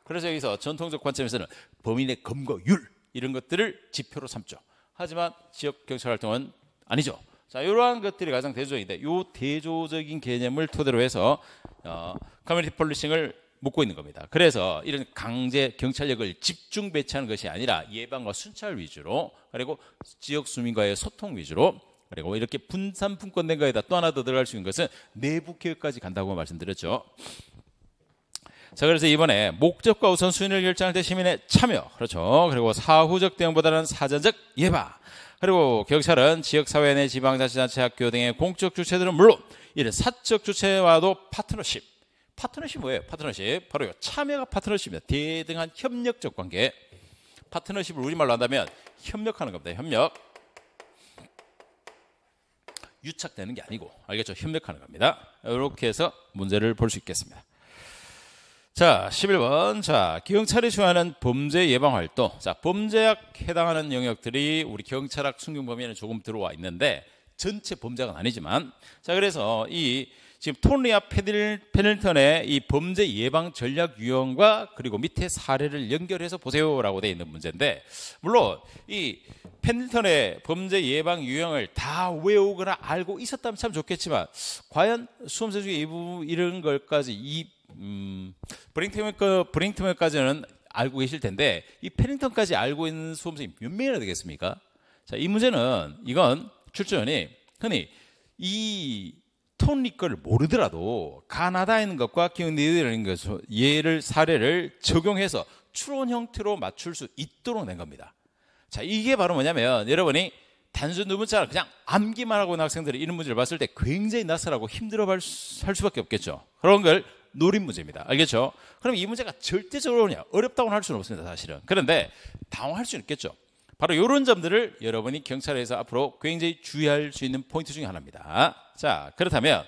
그래서 여기서 전통적 관점에서는 범인의 검거율 이런 것들을 지표로 삼죠. 하지만 지역경찰활동은 아니죠. 자, 이러한 것들이 가장 대조적인데, 이 대조적인 개념을 토대로 해서 커뮤니티 폴리싱을 묻고 있는 겁니다. 그래서 이런 강제 경찰력을 집중 배치하는 것이 아니라 예방과 순찰 위주로, 그리고 지역 주민과의 소통 위주로, 그리고 이렇게 분산 분권된 거에다 또 하나 더 들어갈 수 있는 것은 내부 개혁까지 간다고 말씀드렸죠. 자, 그래서 이번에 목적과 우선순위를 결정할 때 시민의 참여, 그렇죠. 그리고 사후적 대응보다는 사전적 예방. 그리고 경찰은 지역사회 내 지방자치단체 학교 등의 공적 주체들은 물론 이런 사적 주체와도 파트너십. 파트너십 뭐예요? 파트너십. 바로 참여가 파트너십입니다. 대등한 협력적 관계. 파트너십을 우리말로 한다면 협력하는 겁니다. 협력. 유착되는 게 아니고, 알겠죠? 협력하는 겁니다. 이렇게 해서 문제를 볼 수 있겠습니다. 자, 11번. 자, 경찰이 수행하는 범죄 예방 활동. 자, 범죄학 해당하는 영역들이 우리 경찰학 순경 범위에는 조금 들어와 있는데 전체 범죄학은 아니지만, 자, 그래서 이 지금 톤리와 페닐턴의 이 범죄 예방 전략 유형과 그리고 밑에 사례를 연결해서 보세요라고 되어 있는 문제인데, 물론 이 페닐턴의 범죄 예방 유형을 다 외우거나 알고 있었다면 참 좋겠지만, 과연 수험생 중에 이런 걸까지 브링트맨까지는 알고 계실 텐데 이 페닝턴까지 알고 있는 수험생이 몇 명이나 되겠습니까? 자, 이 문제는 이건 출제원이 흔히 이 톤리 거를 모르더라도 가나다에 있는 것과 기억니드라는 것을 사례를 적용해서 추론 형태로 맞출 수 있도록 낸 겁니다. 자, 이게 바로 뭐냐면 여러분이 단순 두 문자를 그냥 암기만 하고 있는 학생들이 이런 문제를 봤을 때 굉장히 낯설하고 힘들어할 수밖에 없겠죠. 그런 걸 노린 문제입니다. 알겠죠? 그럼 이 문제가 절대적으로 어렵다고는 할 수는 없습니다. 사실은. 그런데 당황할 수는 있겠죠. 바로 이런 점들을 여러분이 경찰에서 앞으로 굉장히 주의할 수 있는 포인트 중에 하나입니다. 자, 그렇다면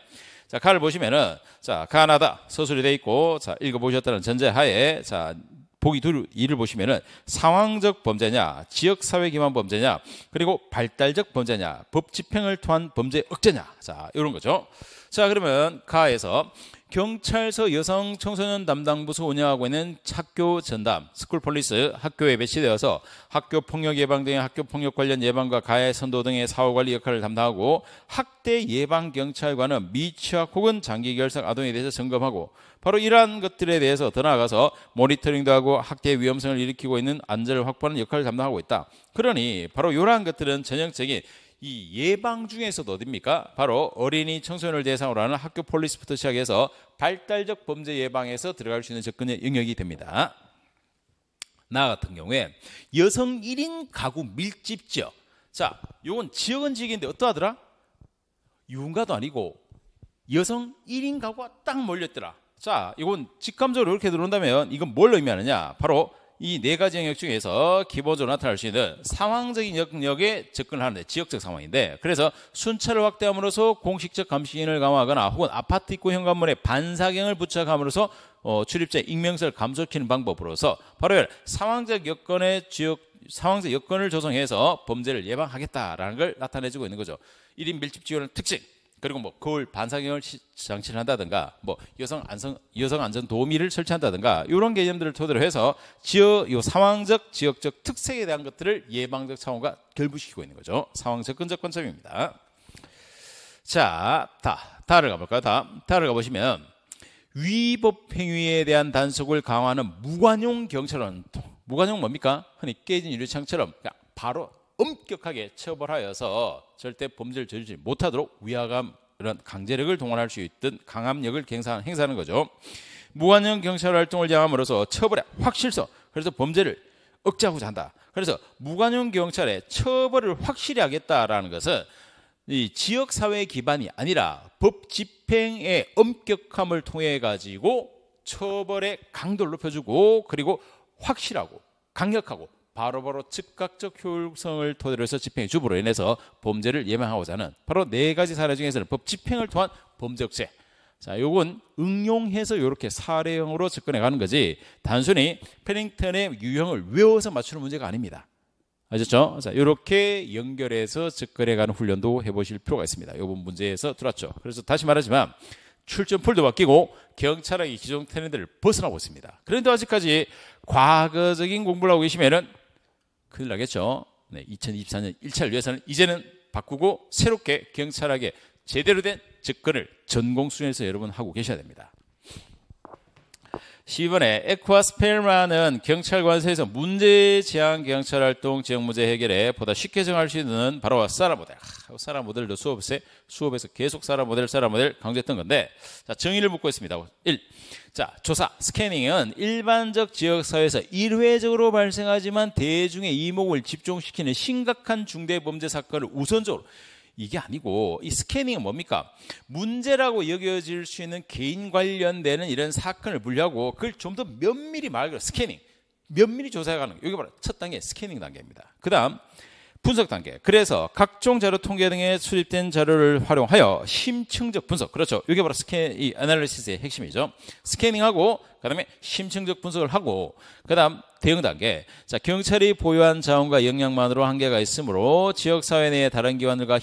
자, 가를 보시면은 자, 가나다 서술이 돼 있고 자, 읽어보셨다는 전제하에 자, 보기 2를 보시면은 상황적 범죄냐, 지역사회 기반 범죄냐, 그리고 발달적 범죄냐, 법 집행을 통한 범죄 억제냐. 자, 이런 거죠. 자, 그러면 가에서 경찰서 여성 청소년 담당 부서 운영하고 있는 학교 전담 스쿨 폴리스 학교에 배치되어서 학교 폭력 예방 등의 학교 폭력 관련 예방과 가해 선도 등의 사후 관리 역할을 담당하고 학대 예방 경찰관은 미취학 혹은 장기 결석 아동에 대해서 점검하고 바로 이러한 것들에 대해서 더 나아가서 모니터링도 하고 학대 위험성을 일으키고 있는 안전을 확보하는 역할을 담당하고 있다. 그러니 바로 이러한 것들은 전형적인 이 예방 중에서도 어딥니까? 바로 어린이 청소년을 대상으로 하는 학교 폴리스부터 시작해서 발달적 범죄 예방에서 들어갈 수 있는 접근의 영역이 됩니다. 나 같은 경우에 여성 1인 가구 밀집 지역. 자, 요건 지역은 지역인데 어떠하더라? 유흥가도 아니고 여성 1인 가구가 딱 몰렸더라. 자, 이건 직감적으로 이렇게 들어온다면 이건 뭘 의미하느냐? 바로 이 네 가지 영역 중에서 기본적으로 나타날 수 있는 상황적인 영역에 접근을 하는데 지역적 상황인데, 그래서 순찰을 확대함으로써 공식적 감시인을 강화하거나 혹은 아파트 입구 현관문에 반사경을 부착함으로써 출입자 익명성을 감소시키는 방법으로서 바로 상황적 여건을 조성해서 범죄를 예방하겠다라는 걸 나타내주고 있는 거죠. 1인 밀집 지원의 특징, 그리고 뭐 거울 반사경을 장치를 한다든가 뭐 여성 안전 도우미를 설치한다든가 이런 개념들을 토대로 해서 요 상황적 지역적 특색에 대한 것들을 예방적 차원과 결부시키고 있는 거죠. 상황 접근적 관점입니다. 자, 다를 가볼까요? 다를 가보시면 위법 행위에 대한 단속을 강화하는 무관용 경찰원. 무관용 뭡니까? 흔히 깨진 유리창처럼 그냥 바로 엄격하게 처벌하여서 절대 범죄를 저지르지 못하도록 위화감 이런 강제력을 동원할 수 있던 강압력을 행사하는 거죠. 무관용 경찰 활동을 장함으로써 처벌의 확실성, 그래서 범죄를 억제하고자 한다. 그래서 무관용 경찰의 처벌을 확실히 하겠다라는 것은 이 지역사회 기반이 아니라 법 집행의 엄격함을 통해 가지고 처벌의 강도를 높여주고 그리고 확실하고 강력하고 바로바로 즉각적 효율성을 토대로 해서 집행의 주부로 인해서 범죄를 예방하고자 하는 바로 네 가지 사례 중에서는 법 집행을 통한 범죄 억제. 자, 요건 응용해서 이렇게 사례형으로 접근해 가는 거지 단순히 페닝턴의 유형을 외워서 맞추는 문제가 아닙니다. 아셨죠? 자, 이렇게 연결해서 접근해 가는 훈련도 해보실 필요가 있습니다. 이번 문제에서 들어왔죠. 그래서 다시 말하지만 출전풀도 바뀌고 경찰학의 기존 트렌드를 벗어나고 있습니다. 그런데 아직까지 과거적인 공부를 하고 계시면은 큰일 나겠죠. 네, 2024년 1차를 위해서는 이제는 바꾸고 새롭게 경찰학에 제대로 된 접근을 전공 수준에서 여러분 하고 계셔야 됩니다. 12번에 에콰스펠만은 경찰관서에서 문제 제한 경찰활동 지역 문제 해결에 보다 쉽게 정할 수 있는 바로 사라 모델. 사라 모델도 수업에서 계속 사라 모델 강조했던 건데, 자, 정의를 묻고 있습니다. 1. 자, 조사, 스캐닝은 일반적 지역사회에서 일회적으로 발생하지만 대중의 이목을 집중시키는 심각한 중대범죄 사건을 우선적으로, 이게 아니고 이 스캐닝은 뭡니까? 문제라고 여겨질 수 있는 개인 관련되는 이런 사건을 분류하고 그걸 좀 더 면밀히 말하기로 스캐닝, 면밀히 조사해가는 거. 이게 바로 첫 단계 스캐닝 단계입니다. 그 다음 분석 단계. 그래서 각종 자료 통계 등에 수집된 자료를 활용하여 심층적 분석. 그렇죠. 이게 바로 이 애널리시스의 핵심이죠. 스캐닝하고 그다음에 심층적 분석을 하고 그다음 대응 단계. 자, 경찰이 보유한 자원과 역량만으로 한계가 있으므로 지역 사회 내의 다른 기관들과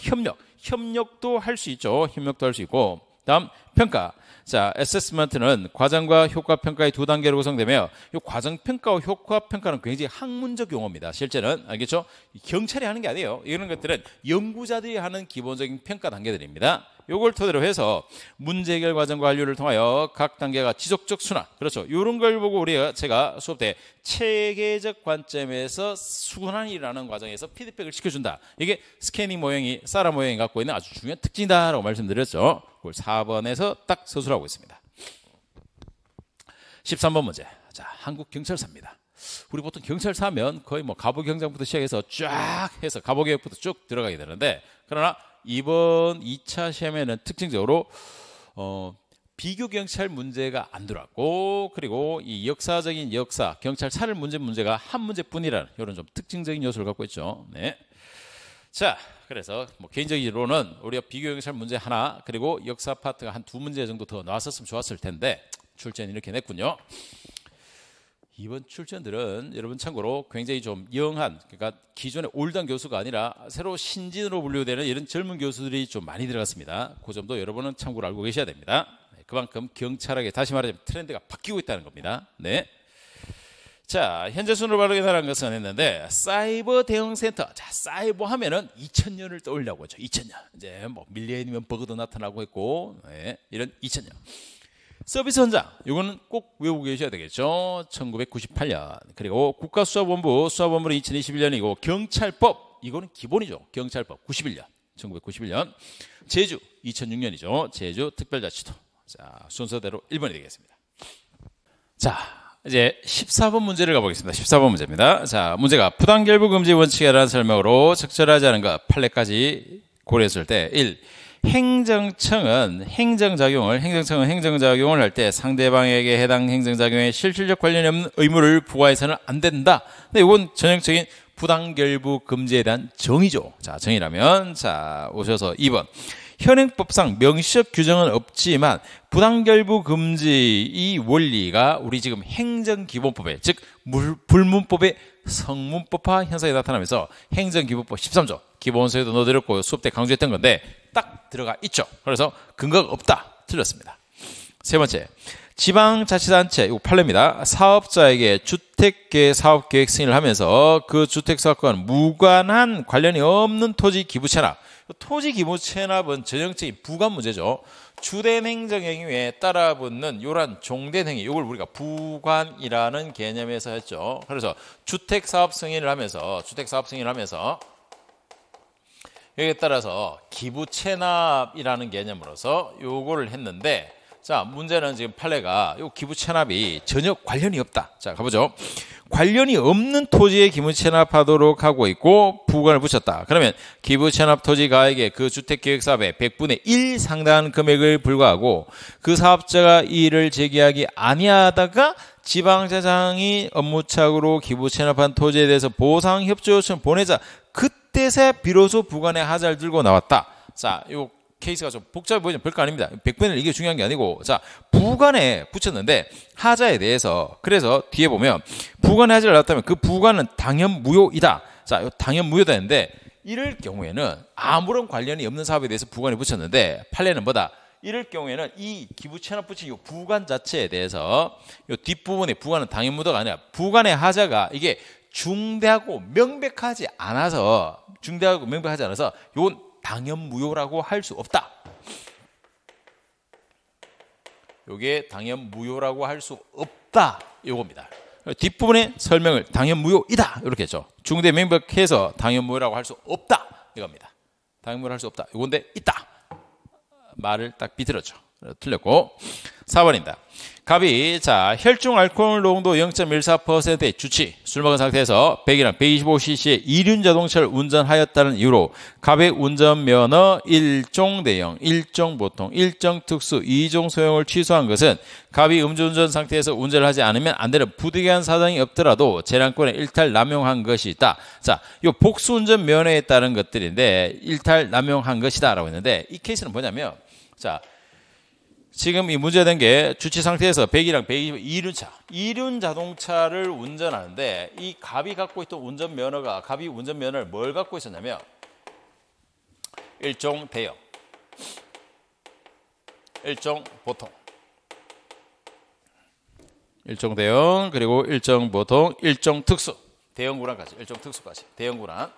협력도 할 수 있죠. 협력도 할 수 있고. 다음 평가. 자, 어세스먼트는 과정과 효과 평가의 두 단계로 구성되며 이 과정 평가와 효과 평가는 굉장히 학문적 용어입니다. 실제는 알겠죠? 경찰이 하는 게 아니에요. 이런 것들은 연구자들이 하는 기본적인 평가 단계들입니다. 요걸 토대로 해서 문제 해결 과정과 완료를 통하여 각 단계가 지속적 순환. 그렇죠. 이런 걸 보고 제가 수업 때 체계적 관점에서 순환이라는 과정에서 피드백을 시켜준다. 이게 스캐닝 모형이 사라 모형이 갖고 있는 아주 중요한 특징이다라고 말씀드렸죠. 그걸 4번에서 딱 서술하고 있습니다. 13번 문제. 자, 한국 경찰사입니다. 우리 보통 경찰사 하면 거의 뭐 갑오경장부터 시작해서 쫙 해서 갑오개혁부터 쭉 들어가게 되는데, 그러나 이번 2차 시험에는 특징적으로 비교 경찰 문제가 안 들어왔고, 그리고 이 역사적인 경찰사를 문제가 한 문제뿐이라는 이런 좀 특징적인 요소를 갖고 있죠. 네. 자, 그래서 뭐 개인적으로는 우리가 비교 경찰 문제 하나, 그리고 역사 파트가 한 2문제 정도 더 나왔었으면 좋았을 텐데 출제는 이렇게 냈군요. 이번 출전들은 여러분 참고로 굉장히 좀 영한, 그러니까 기존의 올던 교수가 아니라 새로 신진으로 분류되는 이런 젊은 교수들이 좀 많이 들어갔습니다. 그 점도 여러분은 참고로 알고 계셔야 됩니다. 그만큼 경찰에게 다시 말하자면 트렌드가 바뀌고 있다는 겁니다. 네. 자, 현재 순으로 바르게 나라는 것은 했는데, 사이버 대응센터. 자, 사이버 하면은 2000년을 떠올려고 하죠. 2000년. 이제 뭐 밀레니엄 버그도 나타나고 했고, 네, 이런 2000년. 서비스 현장, 이거는 꼭 외우고 계셔야 되겠죠. 1998년. 그리고 국가수사본부는 2021년이고, 경찰법, 이거는 기본이죠. 경찰법 91년, 1991년. 제주 2006년이죠. 제주 특별자치도. 자, 순서대로 1번이 되겠습니다. 자, 이제 14번 문제를 가보겠습니다. 14번 문제입니다. 자, 문제가 부당결부 금지 원칙에 대한 설명으로 적절하지 않은 것 판례까지 고려했을 때 1. 행정청은 행정작용을 할 때 상대방에게 해당 행정작용에 실질적 관련이 없는 의무를 부과해서는 안 된다. 근데 이건 전형적인 부당결부 금지에 대한 정의죠. 자, 정의라면, 자, 오셔서 2번. 현행법상 명시적 규정은 없지만 부당결부 금지 이 원리가 우리 지금 행정기본법에, 즉 불문법의 성문법화 현상이 나타나면서 행정기본법 13조 기본서에도 넣어드렸고 수업 때 강조했던 건데 딱 들어가 있죠. 그래서 근거가 없다. 틀렸습니다. 세 번째, 지방자치단체, 이거 판례입니다. 사업자에게 주택사업계획 승인을 하면서 그 주택사업과는 무관한 관련이 없는 토지 기부 체납. 토지 기부 체납은 전형적인 부관 문제죠. 주된 행정행위에 따라붙는 요런 종된 행위, 이걸 우리가 부관이라는 개념에서 했죠. 그래서 주택사업 승인을 하면서 여기에 따라서 기부 체납이라는 개념으로서 요거를 했는데, 자, 문제는 지금 판례가 요 기부 체납이 전혀 관련이 없다. 자, 가보죠. 관련이 없는 토지에 기부 체납하도록 하고 있고 부관을 붙였다. 그러면 기부 체납 토지가에게 그 주택계획사업의 100분의 1 상당한 금액을 불과하고 그 사업자가 이의를 제기하기 아니하다가 지방자장이 업무착오로 기부 체납한 토지에 대해서 보상 협조 요청 보내자, 그때서 비로소 부관의 하자를 들고 나왔다. 자, 요 케이스가 좀 복잡해 보이지만 별거 아닙니다. 100분의 1 이게 중요한 게 아니고, 자, 부관에 붙였는데 하자에 대해서, 그래서 뒤에 보면 부관의 하자를 놨다면 그 부관은 당연 무효이다. 자, 당연 무효다 했는데, 이럴 경우에는 아무런 관련이 없는 사업에 대해서 부관에 붙였는데 판례는 뭐다? 이럴 경우에는 이 기부 체납 붙인 이 부관 자체에 대해서 이 뒷부분에 부관은 당연 무효가 아니라 부관의 하자가 이게 중대하고 명백하지 않아서 이건 당연 무효라고 할 수 없다. 요게 당연 무효라고 할 수 없다. 요겁니다. 뒷부분의 설명을 당연 무효이다. 이렇게 했죠. 중대 명백해서 당연 무효라고 할 수 없다. 이겁니다. 당연 무효할 수 없다. 요건데 있다. 말을 딱 비틀었죠. 틀렸고. 4번입니다. 갑이 자 혈중 알코올 농도 0.14%의 주치 술 먹은 상태에서 100이랑 125cc의 이륜 자동차를 운전하였다는 이유로 갑의 운전면허 1종 대형, 1종 보통, 1종 특수, 2종 소형을 취소한 것은 갑이 음주운전 상태에서 운전을 하지 않으면 안 되는 부득이한 사정이 없더라도 재량권의 일탈 남용한 것이다. 자, 이 복수운전 면허에 따른 것들인데 일탈 남용한 것이다라고 했는데 이 케이스는 뭐냐면 자. 지금 이 문제된 게 주치 상태에서 100이랑 120 이륜 자동차를 운전하는데 이 갑이 갖고 있던 운전면허가 갑이 운전면허를 뭘 갖고 있었냐면 1종 대형, 1종 보통, 1종 대형 그리고 1종 보통, 1종 특수, 대형 구간까지, 1종 특수까지, 대형 구간.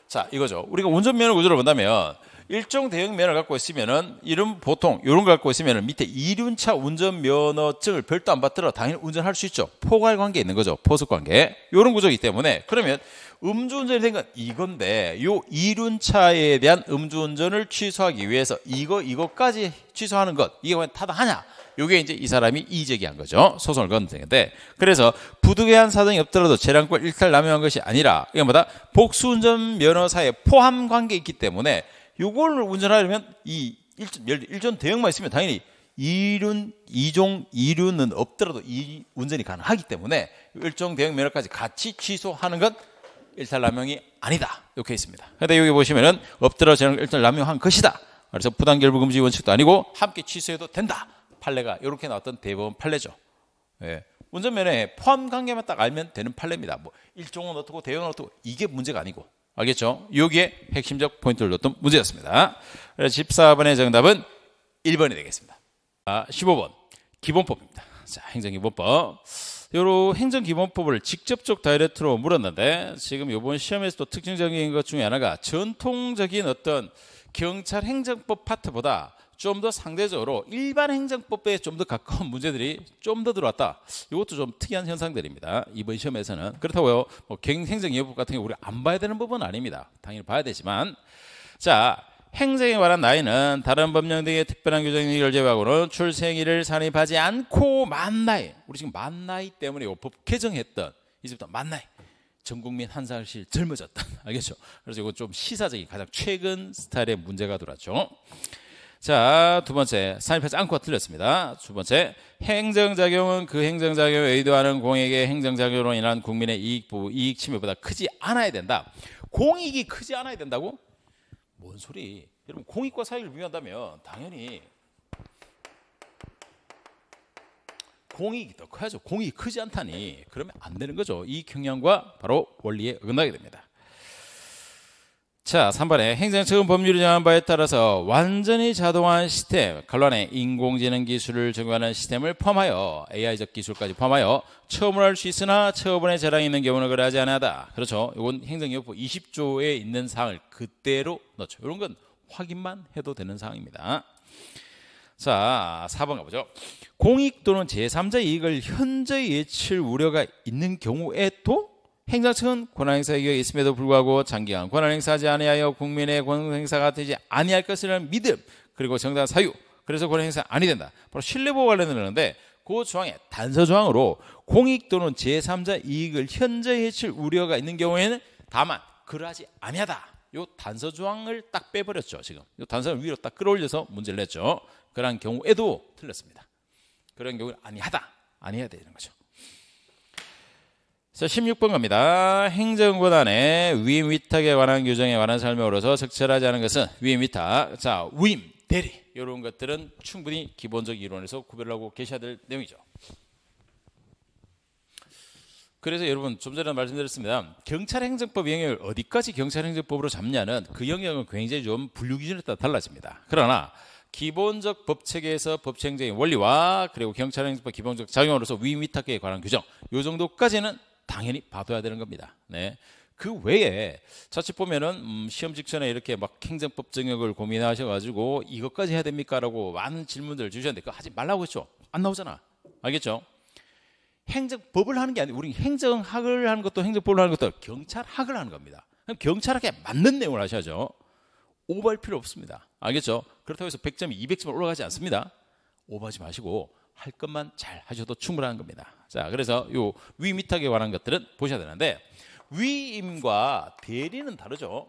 자 이거죠. 우리가 운전면허 구조를 본다면 1종 대형 면허를 갖고 있으면은 이런 보통 이런 걸 갖고 있으면은 밑에 이륜차 운전면허증을 별도 안 받더라도 당연히 운전할 수 있죠. 포괄 관계 있는 거죠. 포섭 관계. 이런 구조이기 때문에 그러면 음주운전이 된 건 이건데 요 이륜차에 대한 음주운전을 취소하기 위해서 이거까지 취소하는 것 이게 왜 타당하냐? 요게 이제 이 사람이 이의제기한 거죠. 소송을 건 되는데 그래서 부득이한 사정이 없더라도 재량권 일탈 남용한 것이 아니라 이게 뭐다? 복수운전 면허사에 포함 관계 있기 때문에 요걸 운전하려면 이 1종 대형만 있으면 당연히 2종 2륜은 없더라도 이 운전이 가능하기 때문에 1종 대형 면허까지 같이 취소하는 건 일탈 남용이 아니다. 이 케이스입니다. 근데 여기 보시면은 없더라도 저는 일탈 남용한 것이다. 그래서 부당 결부 금지 원칙도 아니고 함께 취소해도 된다. 판례가 이렇게 나왔던 대법원 판례죠. 예. 운전면허에 포함 관계만 딱 알면 되는 판례입니다. 뭐 1종은 어떻고 대형은 어떻고 이게 문제가 아니고. 알겠죠? 여기에 핵심적 포인트를 뒀던 문제였습니다. 그래서 14번의 정답은 1번이 되겠습니다. 15번 기본법입니다. 자, 행정기본법. 요로 행정기본법을 직접적 다이렉트로 물었는데 지금 이번 시험에서도 특징적인 것 중에 하나가 전통적인 어떤 경찰 행정법 파트보다 좀 더 상대적으로 일반 행정법에 좀 더 가까운 문제들이 좀 더 들어왔다. 이것도 좀 특이한 현상들입니다. 이번 시험에서는. 그렇다고요. 뭐 행정기본법 같은 경우 우리가 안 봐야 되는 부분은 아닙니다. 당연히 봐야 되지만 자 행정에 관한 나이는 다른 법령 등의 특별한 규정을 제외하고는 출생일을 산입하지 않고 만 나이. 우리 지금 만 나이 때문에 이 법 개정했던 이제부터 만 나이. 전 국민 한 살씩 젊어졌다. 알겠죠? 그래서 이거 좀 시사적인 가장 최근 스타일의 문제가 들어왔죠. 자, 두 번째, 산입하지 않고가 틀렸습니다. 두 번째, 행정작용은 그 행정작용을 의도하는 공익의 행정작용으로 인한 국민의 이익 침해보다 크지 않아야 된다. 공익이 크지 않아야 된다고? 뭔 소리? 여러분, 공익과 사익을 비교한다면 당연히 공익이 더 커야죠. 공익이 크지 않다니 그러면 안 되는 거죠. 이 경향과 바로 원리에 어긋나게 됩니다. 자, 3번에 행정처분 법률이 정한 바에 따라서 완전히 자동화한 시스템, 관련해 인공지능 기술을 적용하는 시스템을 포함하여 AI적 기술까지 포함하여 처분을 할 수 있으나 처분의 재량이 있는 경우는 그러하지 않아다. 그렇죠. 이건 행정기본법 20조에 있는 사항을 그대로 넣죠. 이런 건 확인만 해도 되는 사항입니다. 자, 4번 가보죠. 공익 또는 제3자 이익을 현저히 예칠 우려가 있는 경우에도 행정처는 권한행사 이익이 있음에도 불구하고 장기간 권한행사하지 아니하여 국민의 권한행사가 되지 아니할 것이라는 믿음 그리고 정당한 사유 그래서 권한행사 아니 된다. 바로 신뢰보호 관련되는데 그 조항에 단서조항으로 공익 또는 제3자 이익을 현저히 해칠 우려가 있는 경우에는 다만 그러하지 아니하다. 요 단서조항을 딱 빼버렸죠. 지금 요 단서를 위로 딱 끌어올려서 문제를 냈죠. 그런 경우에도 틀렸습니다. 그런 경우는 아니하다. 아니해야 되는 거죠. 자, 16번 갑니다. 행정권한의 위임 위탁에 관한 규정에 관한 설명으로서 적절하지 않은 것은 위임 위탁. 자, 위임, 대리 이런 것들은 충분히 기본적 이론에서 구별을 하고 계셔야 될 내용이죠. 그래서 여러분 좀 전에 말씀드렸습니다. 경찰행정법 영역을 어디까지 경찰행정법으로 잡냐는 그 영역은 굉장히 좀 분류 기준에 따라 달라집니다. 그러나 기본적 법체계에서 법체행정의 원리와 그리고 경찰행정법 기본적 작용으로서 위임 위탁에 관한 규정 이 정도까지는 당연히 봐둬야 되는 겁니다. 네. 그 외에 자칫 보면은 시험 직전에 이렇게 막 행정법 정역을 고민하셔가지고 이것까지 해야 됩니까? 라고 많은 질문들을 주셨는데 그거 하지 말라고 했죠. 안 나오잖아. 알겠죠? 행정법을 하는 게 아니고 우리 행정학을 하는 것도 행정법을 하는 것도 경찰학을 하는 겁니다. 그럼 경찰학에 맞는 내용을 하셔야죠. 오버할 필요 없습니다. 알겠죠? 그렇다고 해서 100점이 200점을 올라가지 않습니다. 오버하지 마시고 할 것만 잘 하셔도 충분한 겁니다. 자, 그래서 요 위임위탁에 관한 것들은 보셔야 되는데 위임과 대리는 다르죠.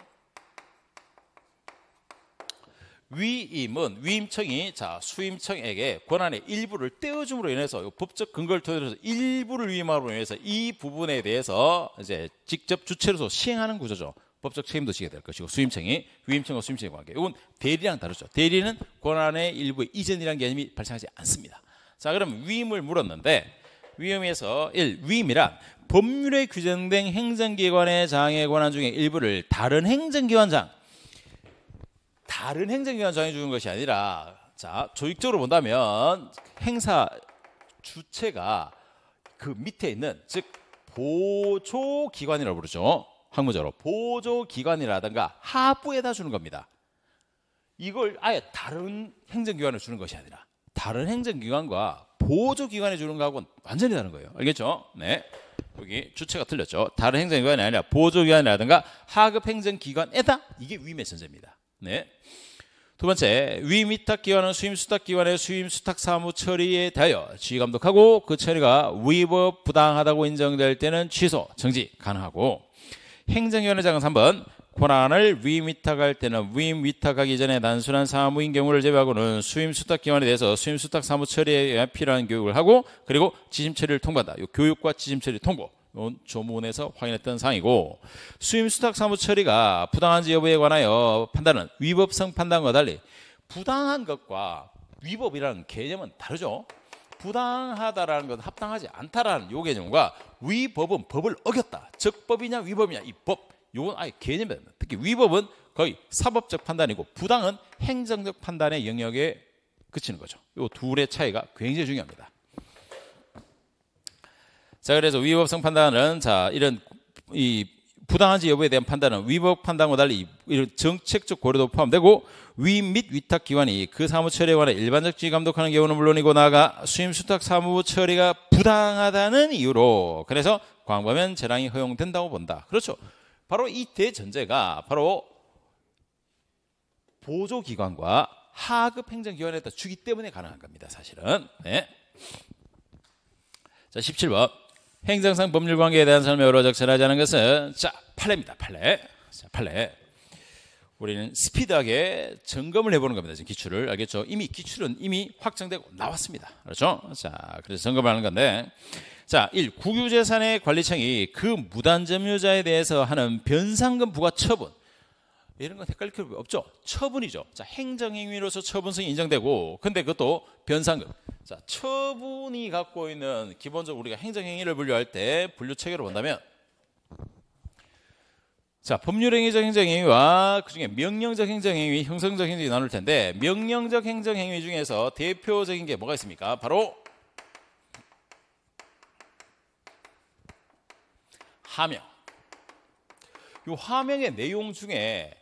위임은 위임청이 수임청에게 권한의 일부를 떼어줌으로 인해서 요 법적 근거를 토대로 해서 일부를 위임함으로 인해서 이 부분에 대해서 이제 직접 주체로서 시행하는 구조죠. 법적 책임도 지게 될 것이고 수임청이 위임청과 수임청의 관계. 이건 대리랑 다르죠. 대리는 권한의 일부의 이전이라는 개념이 발생하지 않습니다. 자, 그럼 위임을 물었는데 위임에서 1. 위임이란 법률에 규정된 행정기관의 장의 권한 중에 일부를 다른 행정기관장에 주는 것이 아니라 자, 조직적으로 본다면 행사 주체가 그 밑에 있는 즉 보조기관이라고 부르죠. 학문적으로 보조기관이라든가 하부에다 주는 겁니다. 이걸 아예 다른 행정기관에 주는 것이 아니라 다른 행정기관과 보조기관에 주는 거하고는 완전히 다른 거예요. 알겠죠? 네. 여기 주체가 틀렸죠. 다른 행정기관이 아니라 보조기관이라든가 하급 행정기관에다 이게 위임의 전제입니다. 네. 두 번째, 위임위탁기관은 수임수탁기관의 수임수탁 사무 처리에 대하여 지휘감독하고 그 처리가 위법 부당하다고 인정될 때는 취소, 정지 가능하고 행정위원회장은 3번 권한을 위임위탁할 때는 위임위탁하기 전에 단순한 사무인 경우를 제외하고는 수임수탁기관에 대해서 수임수탁 사무 처리에 필요한 교육을 하고 그리고 지심처리를 통보한다. 이 교육과 지심처리 통보 이건 조문에서 확인했던 사항이고 수임수탁 사무 처리가 부당한지 여부에 관하여 판단은 위법성 판단과 달리 부당한 것과 위법이라는 개념은 다르죠. 부당하다라는 건 합당하지 않다라는 요 개념과 위법은 법을 어겼다. 적법이냐 위법이냐 이 법 요건 아예 개념이 됩니다. 특히 위법은 거의 사법적 판단이고 부당은 행정적 판단의 영역에 그치는 거죠. 요 둘의 차이가 굉장히 중요합니다. 자, 그래서 위법성 판단은 자 이런 이 부당한지 여부에 대한 판단은 위법 판단과 달리 이런 정책적 고려도 포함되고 위임 및 위탁 기관이 그 사무 처리에 관해 일반적 지휘 감독하는 경우는 물론이고 나아가 수임 수탁 사무 처리가 부당하다는 이유로 그래서 광범위한 재량이 허용된다고 본다. 그렇죠. 바로 이 대전제가 바로 보조기관과 하급 행정기관에다 주기 때문에 가능한 겁니다. 사실은. 네. 자, 17번. 행정상 법률관계에 대한 설명으로 적절하지 않은 것은 자, 판례입니다. 판례. 자, 판례. 우리는 스피드하게 점검을 해보는 겁니다. 지금 기출을. 알겠죠? 이미 기출은 이미 확정되고 나왔습니다. 그렇죠? 자, 그래서 점검을 하는 건데 자, 1. 국유재산의 관리청이 그 무단점유자에 대해서 하는 변상금 부과 처분 이런 건 헷갈릴 필요 없죠. 처분이죠. 자, 행정행위로서 처분성이 인정되고 근데 그것도 변상금. 자, 처분이 갖고 있는 기본적으로 우리가 행정행위를 분류할 때 분류체계로 본다면 자, 법률행위적 행정행위와 그중에 명령적 행정행위, 형성적 행정이 나눌 텐데 명령적 행정행위 중에서 대표적인 게 뭐가 있습니까? 바로 하명. 이 하명의 내용 중에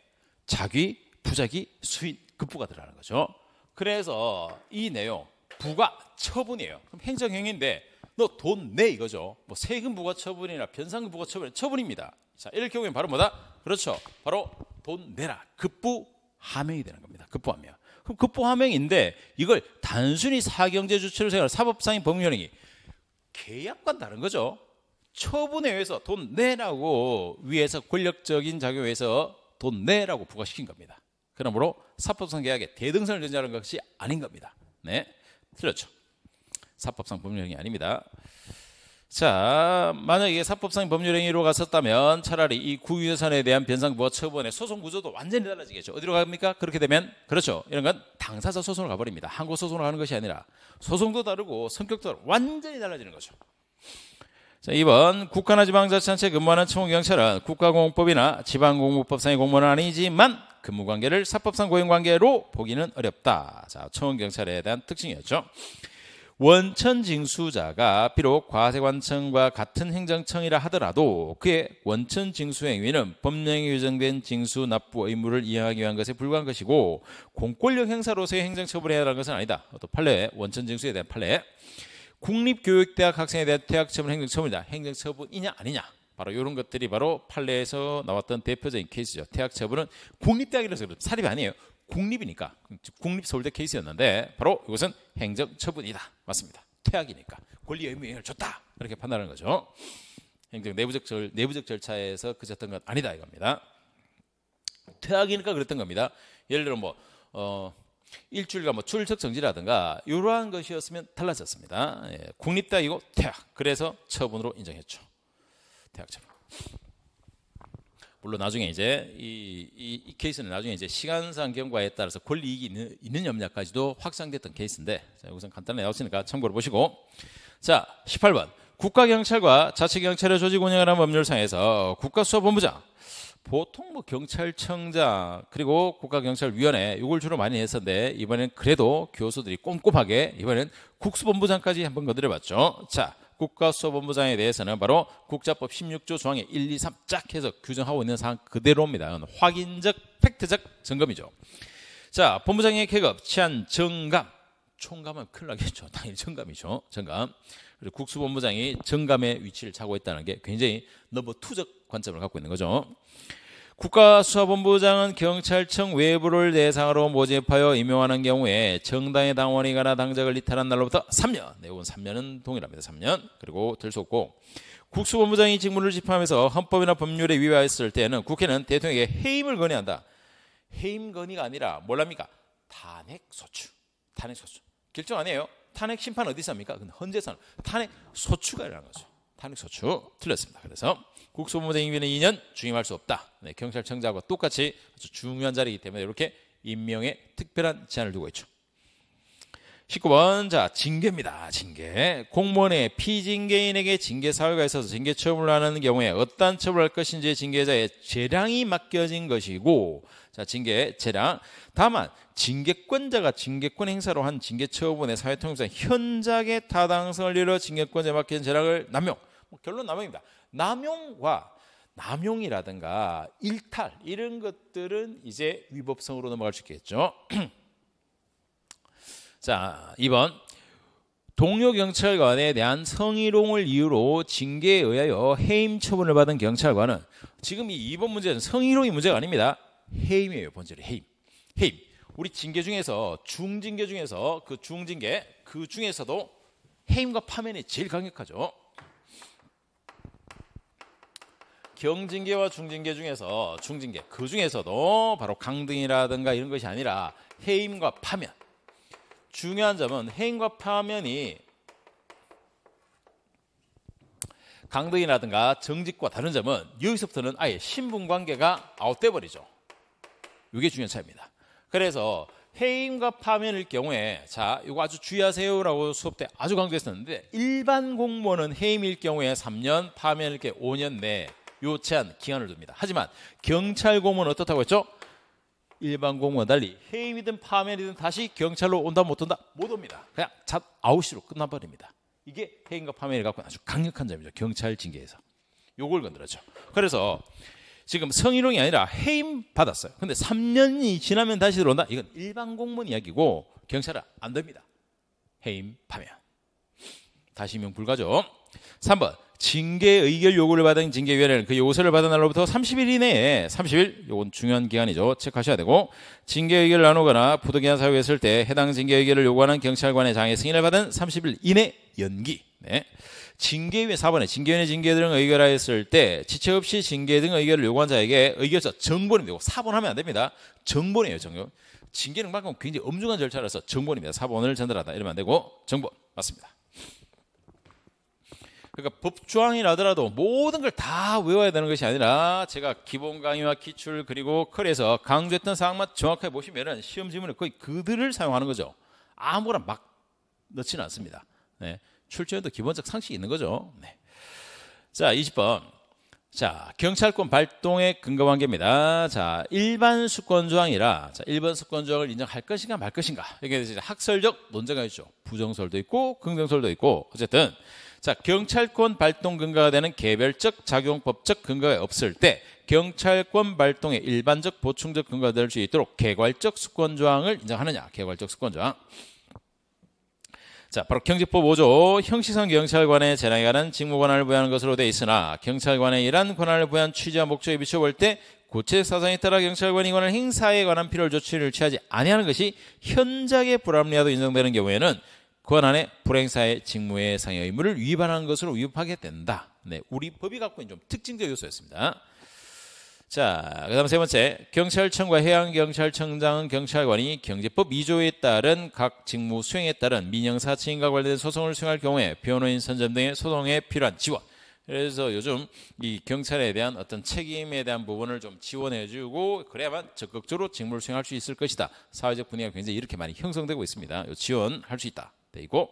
자기, 부자기, 수인, 급부가 들어가는 거죠. 그래서 이 내용 부가 처분이에요. 그럼 행정행위인데 너 돈 내 이거죠. 뭐 세금 부과 처분이나 변상금 부과 처분 처분입니다. 자, 이럴 경우에는 바로 뭐다? 그렇죠. 바로 돈 내라. 급부 하명이 되는 겁니다. 급부 하명. 그럼 급부 하명인데 이걸 단순히 사경제 주체로 생각할 사법상의 법률행위 계약과는 다른 거죠. 처분에 의해서 돈 내라고 위에서 권력적인 작용에 의해서 돈 내라고 부과시킨 겁니다. 그러므로 사법상 계약에 대등성을 전제하는 것이 아닌 겁니다. 네, 틀렸죠. 사법상 법률행위 아닙니다. 자, 만약 이게 사법상 법률행위로 갔었다면 차라리 이 국유재산에 대한 변상부와 처분의 소송 구조도 완전히 달라지겠죠. 어디로 갑니까? 그렇게 되면 그렇죠. 이런 건 당사자 소송으로 가버립니다. 항고 소송으로 가는 것이 아니라 소송도 다르고 성격도 다르고 완전히 달라지는 거죠. 자, 2번 국가나 지방자치단체에 근무하는 청원경찰은 국가공무법이나 지방공무법상의 공무원은 아니지만 근무관계를 사법상 고용관계로 보기는 어렵다. 자, 청원경찰에 대한 특징이었죠. 원천징수자가 비록 과세관청과 같은 행정청이라 하더라도 그의 원천징수 행위는 법령에 규정된 징수 납부 의무를 이행하기 위한 것에 불과한 것이고 공권력 행사로서의 행정처분에 해당하는 것은 아니다. 또 판례, 원천징수에 대한 판례. 국립교육대학 학생에 대한 퇴학처분 행정처분이다. 행정처분이냐 아니냐. 바로 이런 것들이 바로 판례에서 나왔던 대표적인 케이스죠. 퇴학처분은 국립대학이라서 그렇습니다. 사립이 아니에요. 국립이니까 국립서울대 케이스였는데 바로 이것은 행정처분이다. 맞습니다. 퇴학이니까 권리 의무 영향을 줬다. 이렇게 판단하는 거죠. 행정 내부적 절차에서 그쳤던 건 아니다 이겁니다. 퇴학이니까 그랬던 겁니다. 예를 들어 일주일간 출석 정지라든가 이러한 것이었으면 달라졌습니다. 예, 국립대학이고 퇴학. 그래서 처분으로 인정했죠. 퇴학 처분. 물론 나중에 이제 이 케이스는 나중에 이제 시간상 경과에 따라서 권리 이익이 있는 염려까지도 확장됐던 케이스인데 자, 우선 간단하게 나왔으니까 참고로 보시고 자 18번 국가경찰과 자치경찰의 조직 운영을 하는 법률상에서 국가수사본부장 보통 경찰청장 그리고 국가경찰위원회 이걸 주로 많이 했었는데 이번엔 그래도 교수들이 꼼꼼하게 이번엔 국수본부장까지 한번 건드려봤죠. 자 국가수사본부장에 대해서는 바로 국자법 16조 조항에 1, 2, 3 쫙 해서 규정하고 있는 사항 그대로입니다. 확인적 팩트적 점검이죠. 자 본부장의 계급 치안 정감 총감은 큰일 나겠죠. 당연히 정감이죠. 정감. 그리고 국수본부장이 정감의 위치를 차고 있다는 게 굉장히 넘버 투적 관점을 갖고 있는 거죠. 국가수사본부장은 경찰청 외부를 대상으로 모집하여 임용하는 경우에 정당의 당원이거나 당적을 이탈한 날로부터 3년, 이건 3년은 동일합니다. 3년. 그리고 될 수 없고 국수본부장이 직무를 집행하면서 헌법이나 법률에 위반했을 때는 국회는 대통령에게 해임을 건의한다. 해임 건의가 아니라 뭘랍니까? 탄핵소추. 탄핵소추. 결정 아니에요. 탄핵 심판 어디서 합니까? 헌재에서는 탄핵 소추가 일어나는 거죠. 탄핵 소추 틀렸습니다. 그래서 국수본부장 임기는 2년 중임할 수 없다. 네, 경찰청장과 똑같이 아주 중요한 자리이기 때문에 이렇게 임명에 특별한 제한을 두고 있죠. 19번 자 징계입니다. 징계. 공무원의 피징계인에게 징계 사유가 있어서 징계 처분을 하는 경우에 어떤 처분을 할 것인지 징계자의 재량이 맡겨진 것이고 자 징계 재량. 다만 징계권자가 징계권 행사로 한 징계 처분의 사회통일상 현장의 타당성을 이뤄 징계권자에 맡긴 재량을 남용. 결론 남용입니다. 남용과 남용이라든가 일탈 이런 것들은 이제 위법성으로 넘어갈 수 있겠죠. 자 2번 동료 경찰관에 대한 성희롱을 이유로 징계에 의하여 해임 처분을 받은 경찰관은 지금 이 2번 문제는 성희롱이 문제가 아닙니다. 해임이에요. 본질이 해임. 해임. 우리 징계 중에서 중징계 중에서 그 중징계 그 중에서도 해임과 파면이 제일 강력하죠. 경징계와 중징계 중에서 중징계 그 중에서도 바로 강등이라든가 이런 것이 아니라 해임과 파면. 중요한 점은 해임과 파면이 강등이라든가 정직과 다른 점은 여기서부터는 아예 신분관계가 아웃돼 버리죠. 이게 중요한 차이입니다. 그래서 해임과 파면일 경우에 자 이거 아주 주의하세요라고 수업 때 아주 강조했었는데 일반 공무원은 해임일 경우에 3년 파면일 경우에 5년 내 요 제한 기한을 둡니다. 하지만 경찰 공무원은 어떻다고 했죠? 일반 공무원 달리 해임이든 파면이든 다시 경찰로 온다 못 온다? 못 옵니다. 그냥 잡 아웃으로 끝나버립니다. 이게 해임과 파면이 갖고 아주 강력한 점이죠. 경찰 징계에서. 요걸 건드렸죠. 그래서 지금 성희롱이 아니라 해임 받았어요. 근데 3년이 지나면 다시 들어온다? 이건 일반 공무원 이야기고 경찰은 안 됩니다. 해임, 파면. 다시 임용 불가죠. 3번. 징계 의결 요구를 받은 징계위원회는 그 요구서를 받은 날로부터 30일 이내에 30일, 요건 중요한 기간이죠. 체크하셔야 되고 징계 의결을 나누거나 부득이한 사유가 있을 때 해당 징계 의결을 요구하는 경찰관의 장애 승인을 받은 30일 이내 연기. 네. 징계위원 4번에 징계위원회 징계 등 의결하였을 때 지체 없이 징계 등 의결을 요구한 자에게 의결서 정본이 되고 4번 하면 안 됩니다. 정본이에요. 정본. 징계는 방금 굉장히 엄중한 절차라서 정본입니다. 4번을 전달하다 이러면 안 되고 정본 맞습니다. 그러니까 법조항이라더라도 모든 걸 다 외워야 되는 것이 아니라 제가 기본 강의와 기출 그리고 컬에서 강조했던 사항만 정확하게 보시면은 시험 지문에 거의 그들을 사용하는 거죠. 아무거나 막 넣지는 않습니다. 네. 출제에도 기본적 상식이 있는 거죠. 네. 자, 20번. 자, 경찰권 발동의 근거 관계입니다. 자, 일반 수권 조항이라 자, 일반 수권 조항을 인정할 것인가 말 것인가. 이게 이제 학설적 논쟁가 있죠. 부정설도 있고 긍정설도 있고 어쨌든 자, 경찰권 발동 근거가 되는 개별적 작용법적 근거가 없을 때 경찰권 발동의 일반적 보충적 근거가 될 수 있도록 개괄적 수권 조항을 인정하느냐. 개괄적 수권 조항. 자, 바로 경직법 5조 형식상 경찰관의 재량에 관한 직무 권한을 부여하는 것으로 되어 있으나 경찰관의 이러한 권한을 부여한 취지와 목적에 비춰볼 때 구체 사정에 따라 경찰관이 권한 행사에 관한 필요한 조치를 취하지 아니하는 것이 현작의 불합리하도 인정되는 경우에는 권한의 불행사의 직무의 상의 의무를 위반하는 것으로 위법하게 된다. 네, 우리 법이 갖고 있는 좀 특징적 요소였습니다. 자, 그 다음 세 번째, 경찰청과 해양경찰청장은 경찰관이 경제법 2조에 따른 각 직무 수행에 따른 민형사 증인과 관련된 소송을 수행할 경우에 변호인 선점 등의 소송에 필요한 지원. 그래서 요즘 이 경찰에 대한 어떤 책임에 대한 부분을 좀 지원해주고 그래야만 적극적으로 직무를 수행할 수 있을 것이다. 사회적 분위기가 굉장히 이렇게 많이 형성되고 있습니다. 지원할 수 있다. 돼 있고.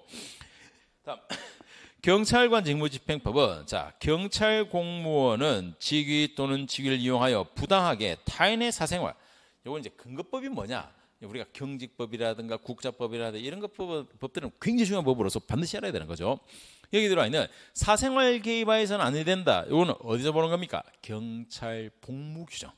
다음. 경찰관 직무집행법은 자 경찰 공무원은 직위 또는 직위를 이용하여 부당하게 타인의 사생활 이건 이제 근거법이 뭐냐 우리가 경직법이라든가 국자법이라든가 이런 법들은 굉장히 중요한 법으로서 반드시 알아야 되는 거죠. 여기 들어와 있는 사생활 개입하여서는 안 된다. 이거는 어디서 보는 겁니까? 경찰 복무규정.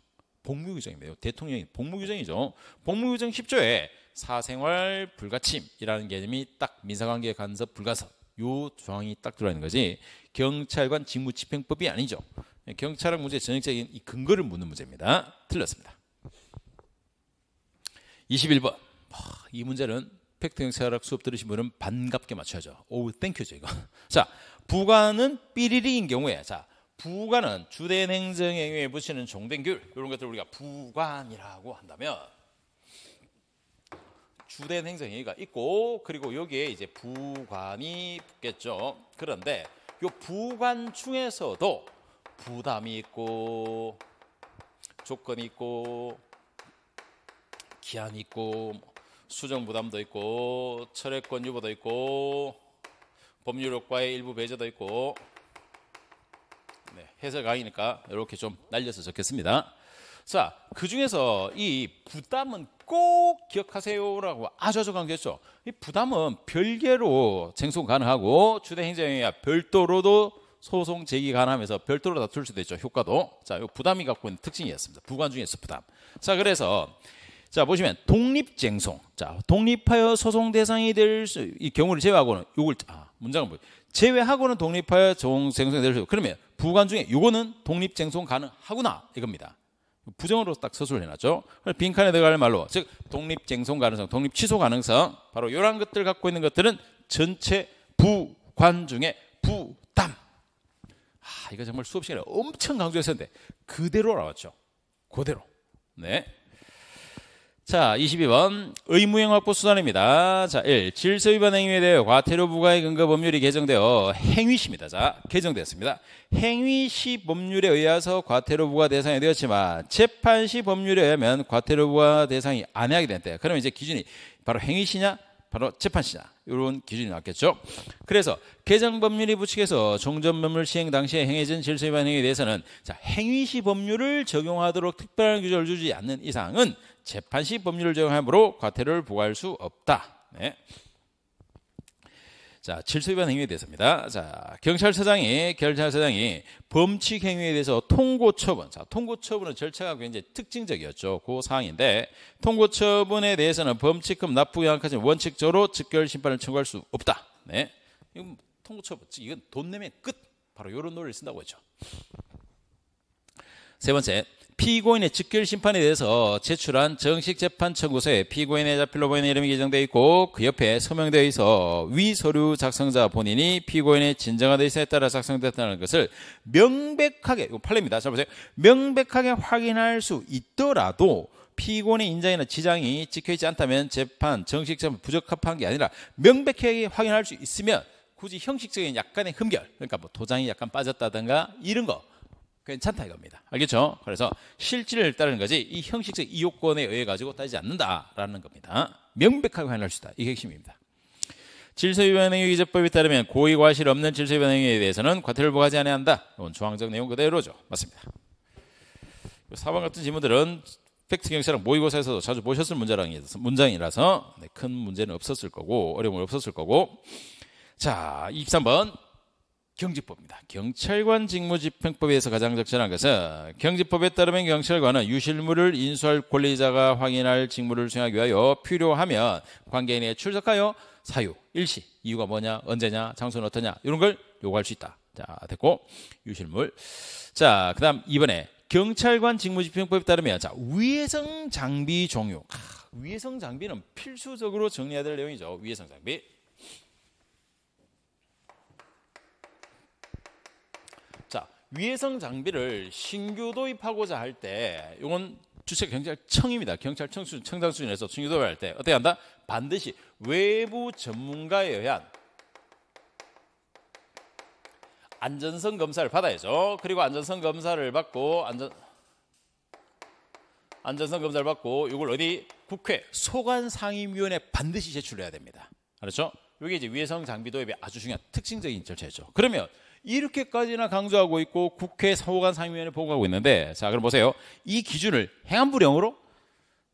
복무규정인데요. 대통령이 복무규정이죠. 복무규정 10조에 사생활 불가침이라는 개념이 딱 민사관계 간섭 불가석 요 조항이 딱 들어있는 거지 경찰관 직무집행법이 아니죠. 경찰학 문제의 전형적인 이 근거를 묻는 문제입니다. 틀렸습니다. 21번 이 문제는 팩트 경찰학 수업 들으신 분은 반갑게 맞춰야죠. 오 땡큐죠 이거. 자 부관은 삐리리인 경우에 자 부관은 주된 행정행위에 붙이는 종된규율 이런 것들을 우리가 부관이라고 한다면 주된 행정행위가 있고 그리고 여기에 이제 부관이 붙겠죠. 그런데 이 부관 중에서도 부담이 있고 조건이 있고 기한이 있고 수정부담도 있고 철회권 유보도 있고 법률효과의 일부 배제도 있고 네, 해석 강의니까 이렇게 좀 날려서 적겠습니다. 자, 그 중에서 이 부담은 꼭 기억하세요라고 아주 강조했죠. 이 부담은 별개로 쟁송 가능하고 주된 행정행위와 별도로도 소송 제기 가능하면서 별도로 다툴 수도 있죠. 효과도. 자, 이 부담이 갖고 있는 특징이었습니다. 부관 중에서 부담. 자, 그래서 자 보시면 독립쟁송. 자, 독립하여 소송 대상이 될 이 경우를 제외하고는 요걸 문장은 뭐예요? 제외하고는 독립하여 쟁송이 될 수. 그러면 부관 중에 요거는 독립쟁송 가능하구나 이겁니다. 부정으로 딱 서술을 해놨죠. 빈칸에 들어갈 말로 즉 독립쟁송 가능성, 독립취소 가능성 바로 이러한 것들 갖고 있는 것들은 전체 부관 중에 부담. 이거 정말 수업 시간에 엄청 강조했었는데 그대로 나왔죠. 그대로. 네. 자, 22번 의무형 확보 수단입니다. 자, 1. 질서 위반 행위에 대해 과태료 부과의 근거 법률이 개정되어 행위시입니다. 자, 개정되었습니다. 행위시 법률에 의해서 과태료 부과 대상이 되었지만 재판시 법률에 의하면 과태료 부과 대상이 아니하게 된대. 그러면 이제 기준이 바로 행위시냐 바로 재판시냐 이런 기준이 나왔겠죠. 그래서 개정 법률이 부칙에서 종전 법률 시행 당시에 행해진 질서 위반 행위에 대해서는 자, 행위시 법률을 적용하도록 특별한 규정을 주지 않는 이상은 재판시 법률을 적용하므로 과태료를 부과할 수 없다. 네. 자, 질서 위반 행위에 대해서입니다. 자, 경찰서장이 범칙 행위에 대해서 통고 처분. 자, 통고 처분은 절차가 굉장히 특징적이었죠. 그 사항인데 통고 처분에 대해서는 범칙금 납부 양까지 원칙적으로 즉결 심판을 청구할 수 없다. 네. 이건 통고 처분. 즉 이건 돈 내면 끝. 바로 이런 논리를 쓴다고 했죠. 세 번째. 피고인의 즉결 심판에 대해서 제출한 정식 재판 청구서에 피고인의 자필로 보이는 이름이 기재되어 있고 그 옆에 서명되어 있어 위 서류 작성자 본인이 피고인의 진정한 의사에 따라 작성됐다는 것을 명백하게 이거 판례입니다. 자 보세요. 명백하게 확인할 수 있더라도 피고인의 인장이나 지장이 찍혀있지 않다면 재판 정식 재판 부적합한 게 아니라 명백하게 확인할 수 있으면 굳이 형식적인 약간의 흠결 그러니까 뭐 도장이 약간 빠졌다든가 이런 거 괜찮다 이겁니다. 알겠죠? 그래서 실질을 따르는 거지 이 형식적 이요건에 의해 가지고 따지지 않는다라는 겁니다. 명백하게 확인할 수 있다. 이게 핵심입니다. 질서위반행위 기재법에 따르면 고의과실 없는 질서위반행위에 대해서는 과태료를 부과하지 않아야 한다. 이건 조항적 내용 그대로죠. 맞습니다. 4번 같은 질문들은 팩트 경찰학 모의고사에서도 자주 보셨을 문장이라서 큰 문제는 없었을 거고 어려움은 없었을 거고 자 23번 경직법입니다. 경찰관 직무집행법에서 가장 적절한 것은 경직법에 따르면 경찰관은 유실물을 인수할 권리자가 확인할 직무를 수행하기 위하여 필요하면 관계인에 출석하여 사유, 일시, 이유가 뭐냐, 언제냐, 장소는 어떠냐 이런 걸 요구할 수 있다. 자, 됐고 유실물. 자, 그다음 이번에 경찰관 직무집행법에 따르면 자, 위해성 장비 종류. 위해성 장비는 필수적으로 정리해야 될 내용이죠. 위해성 장비. 자, 위해성 장비를 신규 도입하고자 할 때 이건 주체 경찰청입니다. 경찰청 청장 수준에서 신규 도입할 때 어떻게 한다? 반드시 외부 전문가에 의한 안전성 검사를 받아야죠. 그리고 안전성 검사를 받고 안전성 검사를 받고 이걸 어디 국회 소관상임위원회에 반드시 제출해야 됩니다. 알았죠? 이게 이제 위해성 장비 도입의 아주 중요한 특징적인 절차였죠. 그러면 이렇게까지나 강조하고 있고 국회 소관상임위원회 보고하고 있는데 자, 그럼 보세요. 이 기준을 행안부령으로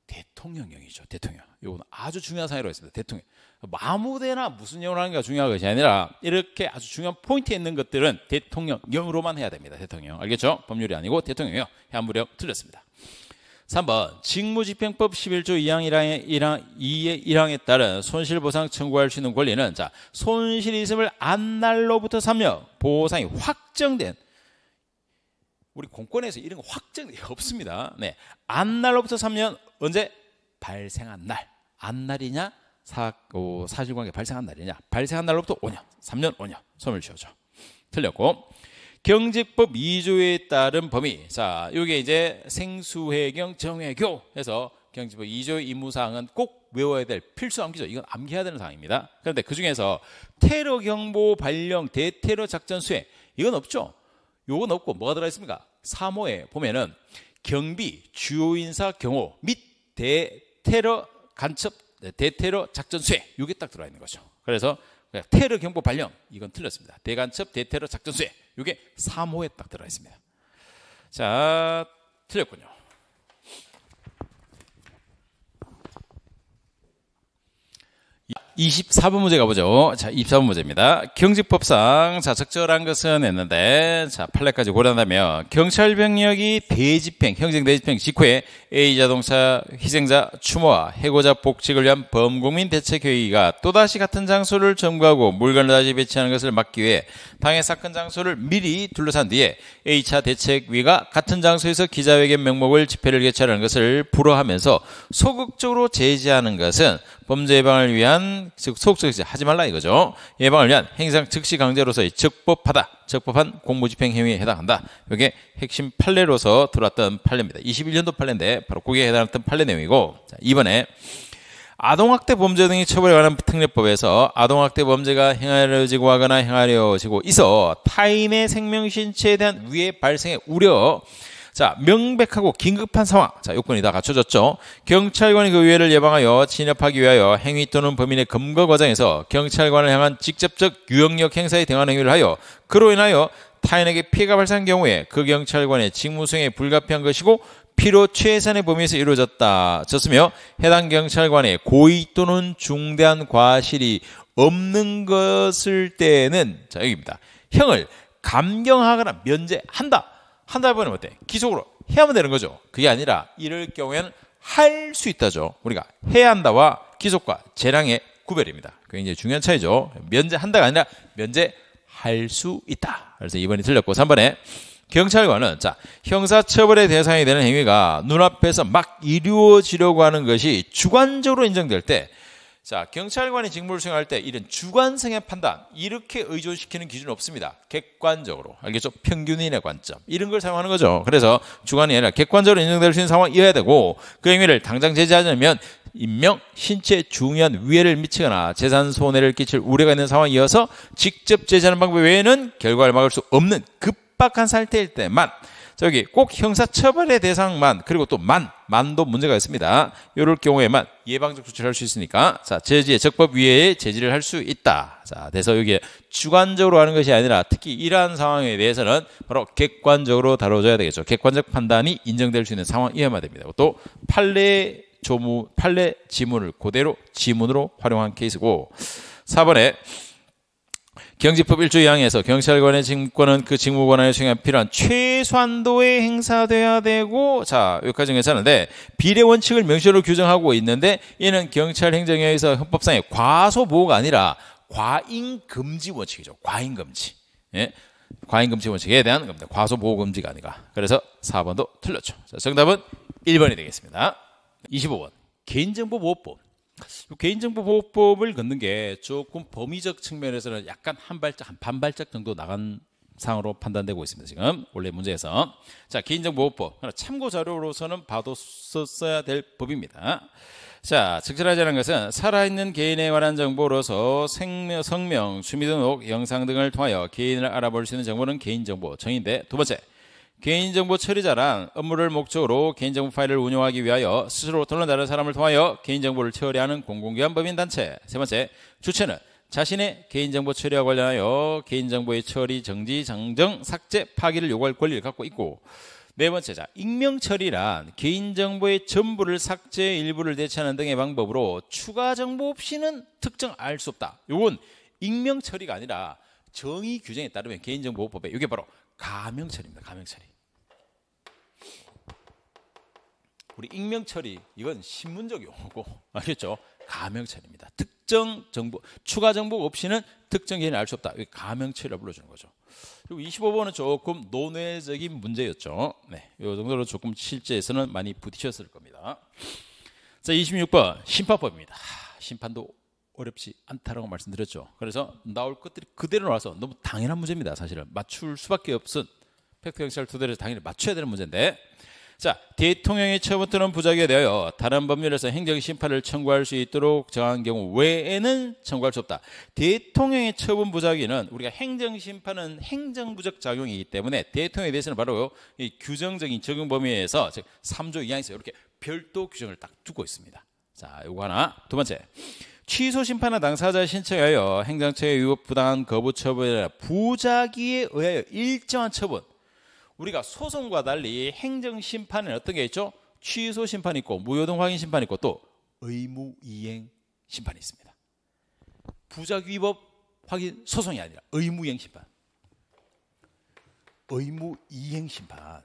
대통령령이죠. 대통령. 이건 아주 중요한 사유로 있습니다. 대통령. 아무데나 무슨 영어를 하는 게 중요한 것이 아니라 이렇게 아주 중요한 포인트에 있는 것들은 대통령령으로만 해야 됩니다. 대통령. 알겠죠? 법률이 아니고 대통령령. 행안부령 틀렸습니다. 3번 직무집행법 11조 2의 1항에 따른 손실보상 청구할 수 있는 권리는 자, 손실이 있음을 안 날로부터 3년 보상이 확정된 우리 공권에서 이런 거 확정이 없습니다. 네, 안 날로부터 3년 언제? 발생한 날. 안 날이냐? 사실관계 발생한 날이냐? 발생한 날로부터 5년. 3년 5년. 소멸 지어줘. 틀렸고 경직법 2조에 따른 범위. 자, 이게 이제 생수해경 정해교 해서 경직법 2조의 임무사항은 꼭 외워야 될 필수 암기죠. 이건 암기해야 되는 사항입니다. 그런데 그 중에서 테러 경보 발령 대테러 작전 수행 이건 없죠. 요건 없고 뭐가 들어있습니까? 3호에 보면은 경비 주요 인사 경호 및 대테러 간첩 대테러 작전 수행 이게 딱 들어있는 거죠. 그래서 테러 경보 발령 이건 틀렸습니다. 대간첩 대테러 작전 수행 이게 3호에 딱 들어 있습니다. 자, 틀렸군요. 24번 문제 가보죠. 자, 24번 문제입니다. 경직법상 자, 적절한 것은 했는데 자, 판례까지 고려한다면 경찰병력이 대집행, 형정 대집행 직후에 A자동차 희생자 추모와 해고자 복직을 위한 범국민 대책회의가 또다시 같은 장소를 점거하고 물건을 다시 배치하는 것을 막기 위해 당해 사건 장소를 미리 둘러싼 뒤에 A차 대책위가 같은 장소에서 기자회견 명목을 집회를 개최하는 것을 불허하면서 소극적으로 제지하는 것은 범죄 예방을 위한 즉 소극적이지 하지 말라 이거죠. 예방을 위한 행상 즉시 강제로서의 적법한 공무집행 행위에 해당한다. 이게 핵심 판례로서 들어왔던 판례입니다. 21년도 판례인데 바로 거기에 해당했던 판례 내용이고 자, 이번에 아동학대 범죄 등의 처벌에 관한 특례법에서 아동학대 범죄가 행하려지고 하거나 행하려지고 있어 타인의 생명 신체에 대한 위해 발생의 우려 자, 명백하고 긴급한 상황. 자, 요건이 다 갖춰졌죠. 경찰관이 그 위해를 예방하여 진압하기 위하여 행위 또는 범인의 검거 과정에서 경찰관을 향한 직접적 유형력 행사에 대응하는 행위를 하여 그로 인하여 타인에게 피해가 발생한 경우에 그 경찰관의 직무 수행에 불가피한 것이고 필요 최선의 범위에서 이루어졌으며 해당 경찰관의 고의 또는 중대한 과실이 없는 것일 때는 자, 여기입니다. 형을 감경하거나 면제한다. 한다 보면 어때? 기속으로 해야만 되는 거죠. 그게 아니라 이럴 경우에는 할 수 있다죠. 우리가 해야 한다와 기속과 재량의 구별입니다. 굉장히 중요한 차이죠. 면제한다가 아니라 면제할 수 있다. 그래서 2번이 틀렸고 3번에 경찰관은 자, 형사처벌의 대상이 되는 행위가 눈앞에서 막 이루어지려고 하는 것이 주관적으로 인정될 때 자, 경찰관이 직무를 수행할 때 이런 주관성의 판단 이렇게 의존시키는 기준은 없습니다. 객관적으로 알겠죠? 평균인의 관점 이런 걸 사용하는 거죠. 그래서 주관이 아니라 객관적으로 인정될 수 있는 상황이어야 되고 그 행위를 당장 제지하지 않으면 인명, 신체 중요한 위해를 미치거나 재산 손해를 끼칠 우려가 있는 상황이어서 직접 제지하는 방법 외에는 결과를 막을 수 없는 급박한 상태일 때만 저기 꼭 형사처벌의 대상만 그리고 또 만도 문제가 있습니다. 이럴 경우에만 예방적 조치를 할 수 있으니까 자, 제지의 적법 위에 제지를 할 수 있다. 자, 그래서 여기에 주관적으로 하는 것이 아니라 특히 이러한 상황에 대해서는 바로 객관적으로 다뤄줘야 되겠죠. 객관적 판단이 인정될 수 있는 상황이어야만 됩니다. 또 판례 지문을 그대로 지문으로 활용한 케이스고 4번에 경직법 1조 2항에서 경찰관의 직무권은 그 직무 권한에 수행에 필요한 최소한도에 행사돼야 되고, 자, 여기까지 괜찮은데 비례 원칙을 명시로 규정하고 있는데 이는 경찰 행정에 의해서 헌법상의 과소보호가 아니라 과잉금지 원칙이죠. 과잉금지. 예? 과잉금지 원칙에 대한 겁니다. 과소보호금지가 아니라. 그래서 4번도 틀렸죠. 자, 정답은 1번이 되겠습니다. 25번 개인정보보호법. 개인정보보호법을 걷는 게 조금 범위적 측면에서는 약간 한 반발짝 정도 나간 상으로 판단되고 있습니다. 지금 원래 문제에서. 자, 개인정보보호법 참고 자료로서는 봐뒀어야 될 법입니다. 자, 적절하지 않은 것은 살아있는 개인에 관한 정보로서 성명, 주민등록, 영상 등을 통하여 개인을 알아볼 수 있는 정보는 개인정보 정의인데, 두 번째, 개인정보 처리자란 업무를 목적으로 개인정보 파일을 운용하기 위하여 스스로 또는 다른 사람을 통하여 개인정보를 처리하는 공공기관 법인단체. 세 번째, 주체는 자신의 개인정보 처리와 관련하여 개인정보의 처리, 정지, 정정, 삭제, 파기를 요구할 권리를 갖고 있고, 네 번째, 자, 익명처리란 개인정보의 전부를 삭제, 일부를 대체하는 등의 방법으로 추가 정보 없이는 특정 알 수 없다. 요건 익명처리가 아니라 정의 규정에 따르면 개인정보보호법에 이게 바로 가명처리입니다. 가명처리. 우리 익명처리 이건 신문적 용어고, 알겠죠? 가명처리입니다. 특정 정보, 추가 정보 없이는 특정 개인을 알 수 없다. 이게 가명처리라고 불러주는 거죠. 그리고 25번은 조금 논외적인 문제였죠. 네, 이 정도로 조금 실제에서는 많이 부딪혔을 겁니다. 자, 26번 심판법입니다. 심판도 어렵지 않다라고 말씀드렸죠. 그래서 나올 것들이 그대로 나와서 너무 당연한 문제입니다. 사실은 맞출 수밖에 없은 팩트 경찰 투데이에서 당연히 맞춰야 되는 문제인데, 자, 대통령의 처분 또는 부작위에 대하여 다른 법률에서 행정심판을 청구할 수 있도록 정한 경우 외에는 청구할 수 없다. 대통령의 처분 부작위는 우리가 행정심판은 행정부적 작용이기 때문에 대통령에 대해서는 바로 이 규정적인 적용 범위에서 즉 3조 2항에서 이렇게 별도 규정을 딱 두고 있습니다. 자, 요거 하나. 두 번째, 취소 심판은 당사자의 신청에 의하여 행정처의 위법 부당한 거부 처분이나 부작위에 의하여 일정한 처분. 우리가 소송과 달리 행정심판에는 어떤 게 있죠? 취소 심판이 있고 무효등 확인 심판이 있고 또 의무이행 심판이 있습니다. 부작위 위법 확인 소송이 아니라 의무이행 심판. 의무이행 심판.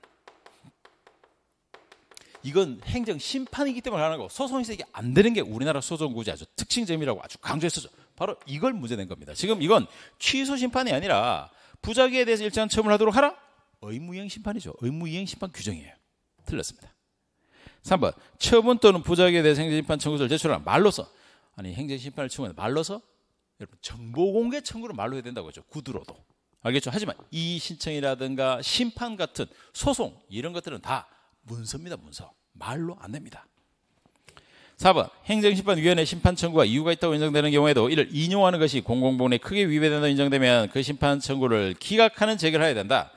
이건 행정심판이기 때문에 하는 거고, 소송에서 이게 안 되는 게 우리나라 소송구제 아주 특징점이라고 아주 강조했었죠. 바로 이걸 문제낸 겁니다. 지금 이건 취소 심판이 아니라 부작위에 대해서 일정한 처분을 하도록 하라? 의무이행 심판이죠. 의무이행 심판 규정이에요. 틀렸습니다. 3번 처분 또는 부작위에 대해서 행정심판 청구서를 제출하라. 말로서. 아니, 행정심판을 청구하는 말로서? 여러분, 정보공개 청구를 말로 해야 된다고 했죠. 구두로도. 알겠죠? 하지만 이의 신청이라든가 심판 같은 소송 이런 것들은 다 문서입니다. 문서. 말로 안 됩니다. 4번 행정심판위원회 심판 청구가 이유가 있다고 인정되는 경우에도 이를 인용하는 것이 공공보건에 크게 위배된다고 인정되면 그 심판 청구를 기각하는 제기를 해야 된다.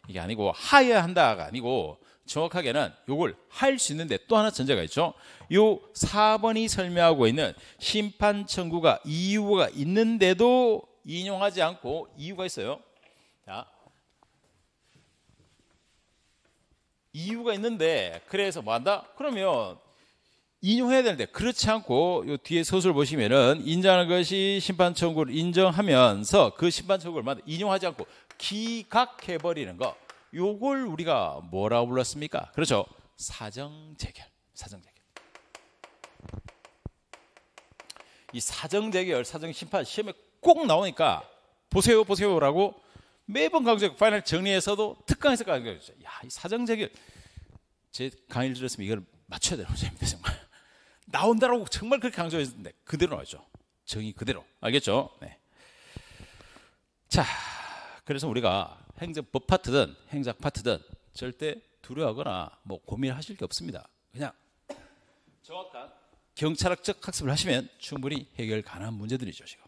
이게 아니고 하여야 한다가 아니고 정확하게는 이걸 할 수 있는데 또 하나 전제가 있죠. 요 4번이 설명하고 있는 심판 청구가 이유가 있는데도 인용하지 않고 이유가 있어요. 자, 이유가 있는데 그래서 뭐 한다? 그러면 인용해야 되는데 그렇지 않고 요 뒤에 서술 보시면은 인정하는 것이 심판 청구를 인정하면서 그 심판 청구를 인용하지 않고 기각해버리는 거, 요걸 우리가 뭐라고 불렀습니까? 그렇죠. 사정재결. 사정재결. 이 사정재결, 사정심판 시험에 꼭 나오니까 보세요, 보세요라고 매번 강조하고 파이널 정리에서도 특강에서 강조했죠. 야, 이 사정재결. 제 강의를 들었으면 이걸 맞춰야 되는 문제입니다. 정말. 나온다라고 정말 그렇게 강조했는데 그대로 나오죠. 정의 그대로. 알겠죠? 네. 자, 그래서 우리가 행정법 파트든 행정 파트든 절대 두려워하거나 뭐 고민하실 게 없습니다. 그냥 정확한 경찰학적 학습을 하시면 충분히 해결 가능한 문제들이죠. 지금.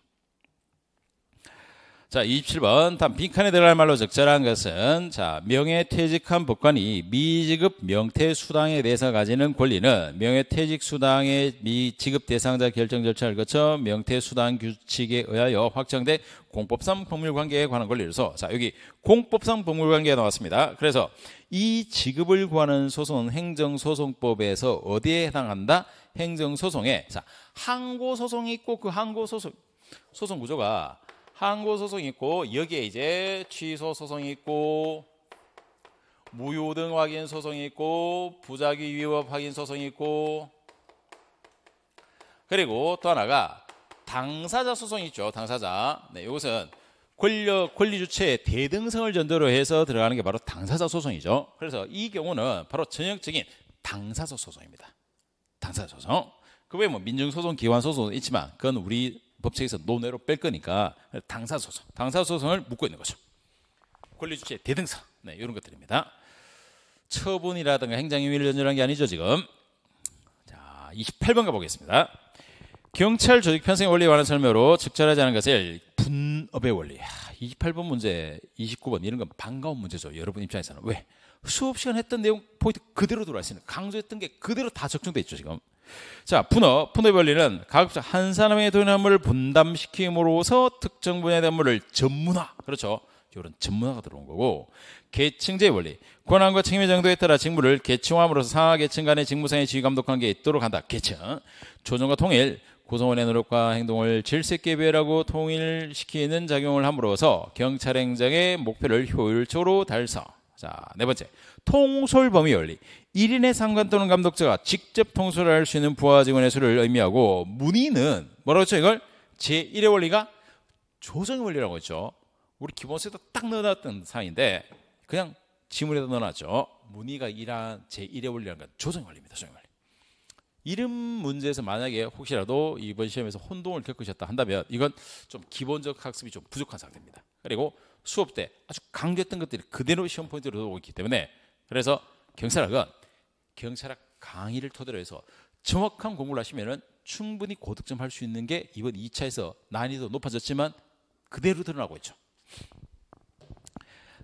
자, 27번 다음 빈칸에 들어갈 말로 적절한 것은, 자, 명예퇴직한 법관이 미지급 명퇴수당에 대해서 가지는 권리는 명예퇴직수당의 미지급 대상자 결정 절차를 거쳐 명퇴수당 규칙에 의하여 확정된 공법상 법률관계에 관한 권리로서, 자, 여기 공법상 법률관계가 나왔습니다. 그래서 이 지급을 구하는 소송은 행정소송법에서 어디에 해당한다? 행정소송에. 자, 항고소송이 있고 그 항고소송 소송 구조가 항고 소송이 있고 여기에 이제 취소 소송이 있고 무효등 확인 소송이 있고 부작위 위법 확인 소송이 있고 그리고 또 하나가 당사자 소송이 있죠. 당사자. 네, 이것은 권리 주체의 대등성을 전제로 해서 들어가는 게 바로 당사자 소송이죠. 그래서 이 경우는 바로 전형적인 당사자 소송입니다. 당사자 소송. 그 외에 뭐 민증소송, 기관소송은 있지만 그건 우리 법칙에서 논외로 뺄 거니까 당사자 소송. 당사자 소송을 묻고 있는 거죠. 권리 주체의 대등성. 네, 이런 것들입니다. 처분이라든가 행정행위를 연결한 게 아니죠, 지금. 자, 28번 가보겠습니다. 경찰 조직 편성의 원리에 관한 설명으로 적절하지 않은 것을 분업의 원리. 28번 문제, 29번 이런 건 반가운 문제죠. 여러분 입장에서는. 왜? 수업 시간 했던 내용 포인트 그대로 들어와 있습니다. 강조했던 게 그대로 다 적중돼 있죠, 지금. 자, 분업의 원리는 가급적 한 사람의 돈의 업무를 분담시킴으로써 특정 분야의 업무를 전문화. 그렇죠. 이런 전문화가 들어온 거고, 계층제의 원리. 권한과 책임의 정도에 따라 직무를 계층화함으로써 상하 계층 간의 직무상의 지휘 감독 관계에 있도록 한다. 계층. 조정과 통일. 구성원의 노력과 행동을 질서 있게 배열하고 통일시키는 작용을 함으로써 경찰 행정의 목표를 효율적으로 달성. 자, 네 번째. 통솔 범위 원리. 1인의 상관 또는 감독자가 직접 통솔할 수 있는 부하 직원의 수를 의미하고, 문의는 뭐라고 했죠? 이걸 제1의 원리가 조정의 원리라고 했죠. 우리 기본서에도 딱 넣어놨던 사항인데 그냥 지문에도 넣어놨죠. 문의가 제1의 원리라는 건 조정의 원리입니다. 조정의 원리. 이름 문제에서 만약에 혹시라도 이번 시험에서 혼동을 겪으셨다 한다면 이건 좀 기본적 학습이 좀 부족한 상태입니다. 그리고 수업 때 아주 강조했던 것들이 그대로 시험 포인트로 들어오고 있기 때문에, 그래서 경찰학은 경찰학 강의를 토대로 해서 정확한 공부를 하시면 충분히 고득점 할 수 있는 게 이번 2차에서 난이도 높아졌지만 그대로 드러나고 있죠.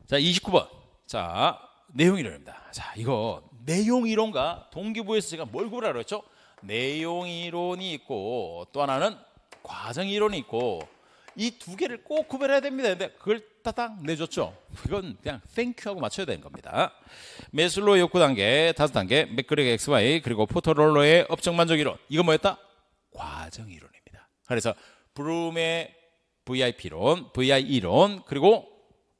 자, 29번. 자, 내용이론입니다. 자, 이거 내용이론과 동기부여에서 제가 뭘 구분하라고 했죠? 내용이론이 있고 또 하나는 과정이론이 있고, 이 두 개를 꼭 구별해야 됩니다. 근데 그걸 따당 내줬죠. 이건 그냥 땡큐하고 맞춰야 되는 겁니다. 메슬로 욕구 단계 5단계, 맥그렉 XY, 그리고 포터롤러의 업적 만족 이론. 이건 뭐였다? 과정 이론입니다. 그래서 브룸의 VIP론, VI 이론, 그리고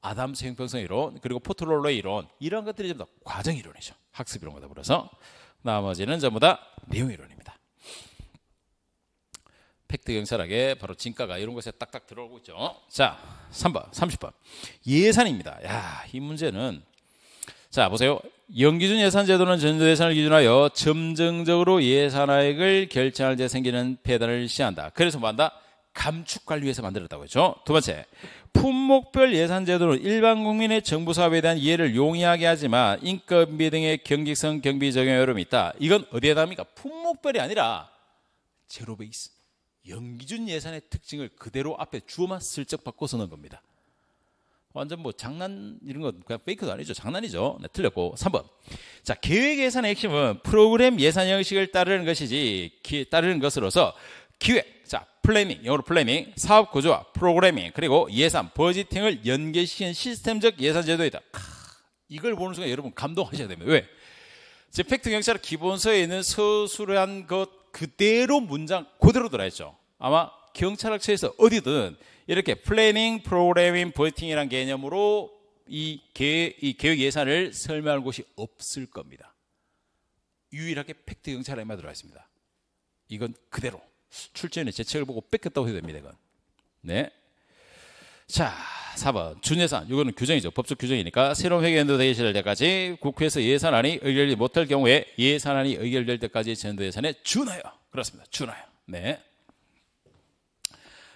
아담스 형평성 이론, 그리고 포터롤러의 이론, 이런 것들이 전부 다 과정 이론이죠. 학습 이론과 더불어서 나머지는 전부 다 내용 이론입니다. 팩트 경찰학에 바로 진가가 이런 것에 딱딱 들어오고 있죠. 자, 3번, 30번. 예산입니다. 야, 이 문제는, 자, 보세요. 연기준 예산제도는 전조 예산을 기준하여 점정적으로 예산액을 결정할 때 생기는 폐단을 시한다. 그래서 뭐한다? 감축관리 위해서 만들었다고 했죠. 두 번째, 품목별 예산제도는 일반 국민의 정부 사업에 대한 이해를 용이하게 하지만 인건비 등의 경직성 경비 적용에 어려움이 있다. 이건 어디에 답니까? 품목별이 아니라 제로 베이스. 연기준 예산의 특징을 그대로 앞에 주어만 슬쩍 바꿔서 넣은 겁니다. 완전 뭐 장난 이런 거 그냥 페이크도 아니죠. 장난이죠. 네, 틀렸고. 3번. 자, 계획 예산의 핵심은 프로그램 예산 형식을 따르는 것이지 따르는 것으로서 기획, 자, 플래닝, 영어로 플래닝, 사업 구조와 프로그래밍, 그리고 예산, 버지팅을 연계시키는 시스템적 예산 제도이다. 이걸 보는 순간 여러분 감동하셔야 됩니다. 왜? 제 팩트 경찰 기본서에 있는 서술한 것 그대로 문장 그대로 들어있죠. 아마 경찰학처에서 어디든 이렇게 플래닝, 프로그래밍, 버지팅이라는 개념으로 이 계획 예산을 설명할 곳이 없을 겁니다. 유일하게 팩트 경찰에만 들어가 있습니다. 이건 그대로 출제원의 제 책을 보고 뺏겼다고 해도 됩니다. 이건. 네. 자, 4번 준예산. 이거는 규정이죠. 법적 규정이니까 새로운 회계연도 되기 시작할 때까지 국회에서 예산안이 의결되지 못할 경우에 예산안이 의결될 때까지 전도 예산에 준하여. 그렇습니다. 준하여. 네.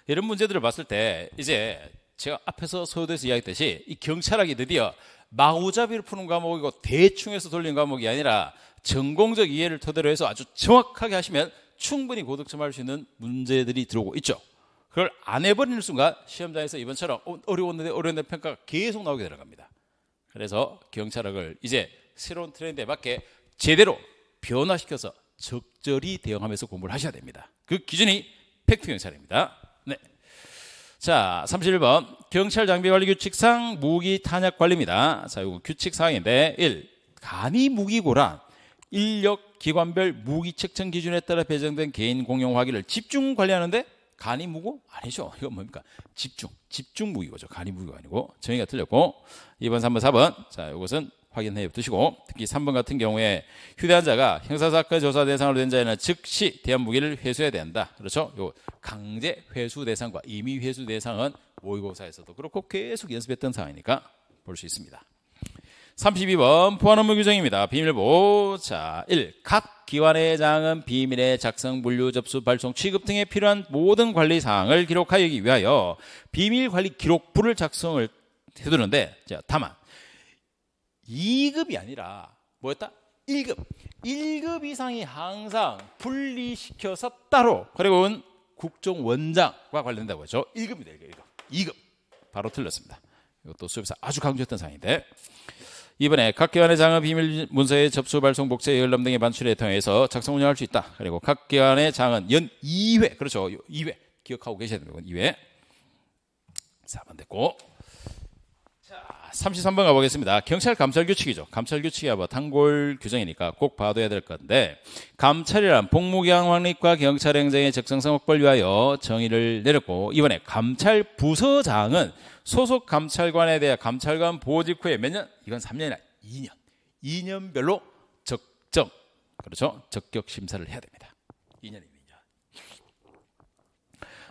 이런 문제들을 봤을 때 이제 제가 앞에서 서두에서 이야기했듯이 이 경찰학이 드디어 마구잡이로 푸는 과목이고 대충해서 돌리는 과목이 아니라 전공적 이해를 토대로 해서 아주 정확하게 하시면 충분히 고득점할 수 있는 문제들이 들어오고 있죠. 그걸 안 해버리는 순간 시험장에서 이번처럼 어려웠는데 평가가 계속 나오게 들어갑니다. 그래서 경찰학을 이제 새로운 트렌드에 맞게 제대로 변화시켜서 적절히 대응하면서 공부를 하셔야 됩니다. 그 기준이 팩트 경찰입니다. 네. 자, 31번 경찰 장비 관리 규칙상 무기 탄약 관리입니다. 자, 이거 규칙 사항인데 1. 간이 무기고란 인력 기관별 무기 측정 기준에 따라 배정된 개인 공용 화기를 집중 관리하는데 간이 무고? 아니죠. 이건 뭡니까? 집중 무기고죠. 간이 무기가 아니고. 정의가 틀렸고. 2번, 3번, 4번. 자, 이것은 확인해 두시고, 특히 3번 같은 경우에 휴대한 자가 형사사건 조사 대상으로 된 자에는 즉시 대한 무기를 회수해야 된다. 그렇죠? 요 강제 회수 대상과 임의 회수 대상은 모의고사에서도 그렇고 계속 연습했던 사항이니까 볼 수 있습니다. 32번 보안 업무 규정입니다. 비밀보호. 자, 1. 각 기관의 장은 비밀의 작성, 분류, 접수, 발송, 취급 등에 필요한 모든 관리 사항을 기록하기 위하여 비밀 관리 기록부를 작성을 해두는데, 자, 다만 2급이 아니라 뭐였다? 1급. 1급 이상이 항상 분리시켜서 따로, 그리고 국정원장과 관련된다고 했죠. 1급입니다. 1급. 2급. 바로 틀렸습니다. 이것도 수업에서 아주 강조했던 사항인데, 이번에 각 기관의 장은 비밀 문서의 접수, 발송, 복제, 열람 등의 반출에 통해서 작성 운영할 수 있다. 그리고 각 기관의 장은 연 2회, 그렇죠. 2회 기억하고 계셔야 됩니다. 2회. 4번 됐고. 자, 33번 가보겠습니다. 경찰 감찰 규칙이죠. 감찰 규칙이 뭐 단골 규정이니까 꼭 봐둬야 될 건데, 감찰이란 복무기한 확립과 경찰 행정의 적정성 확보를 위하여 정의를 내렸고, 이번에 감찰 부서장은 소속 감찰관에 대해 감찰관 보직 후에 몇 년? 이건 3년이나 2년. 2년별로 적정, 그렇죠? 적격 심사를 해야 됩니다. 2년입니다.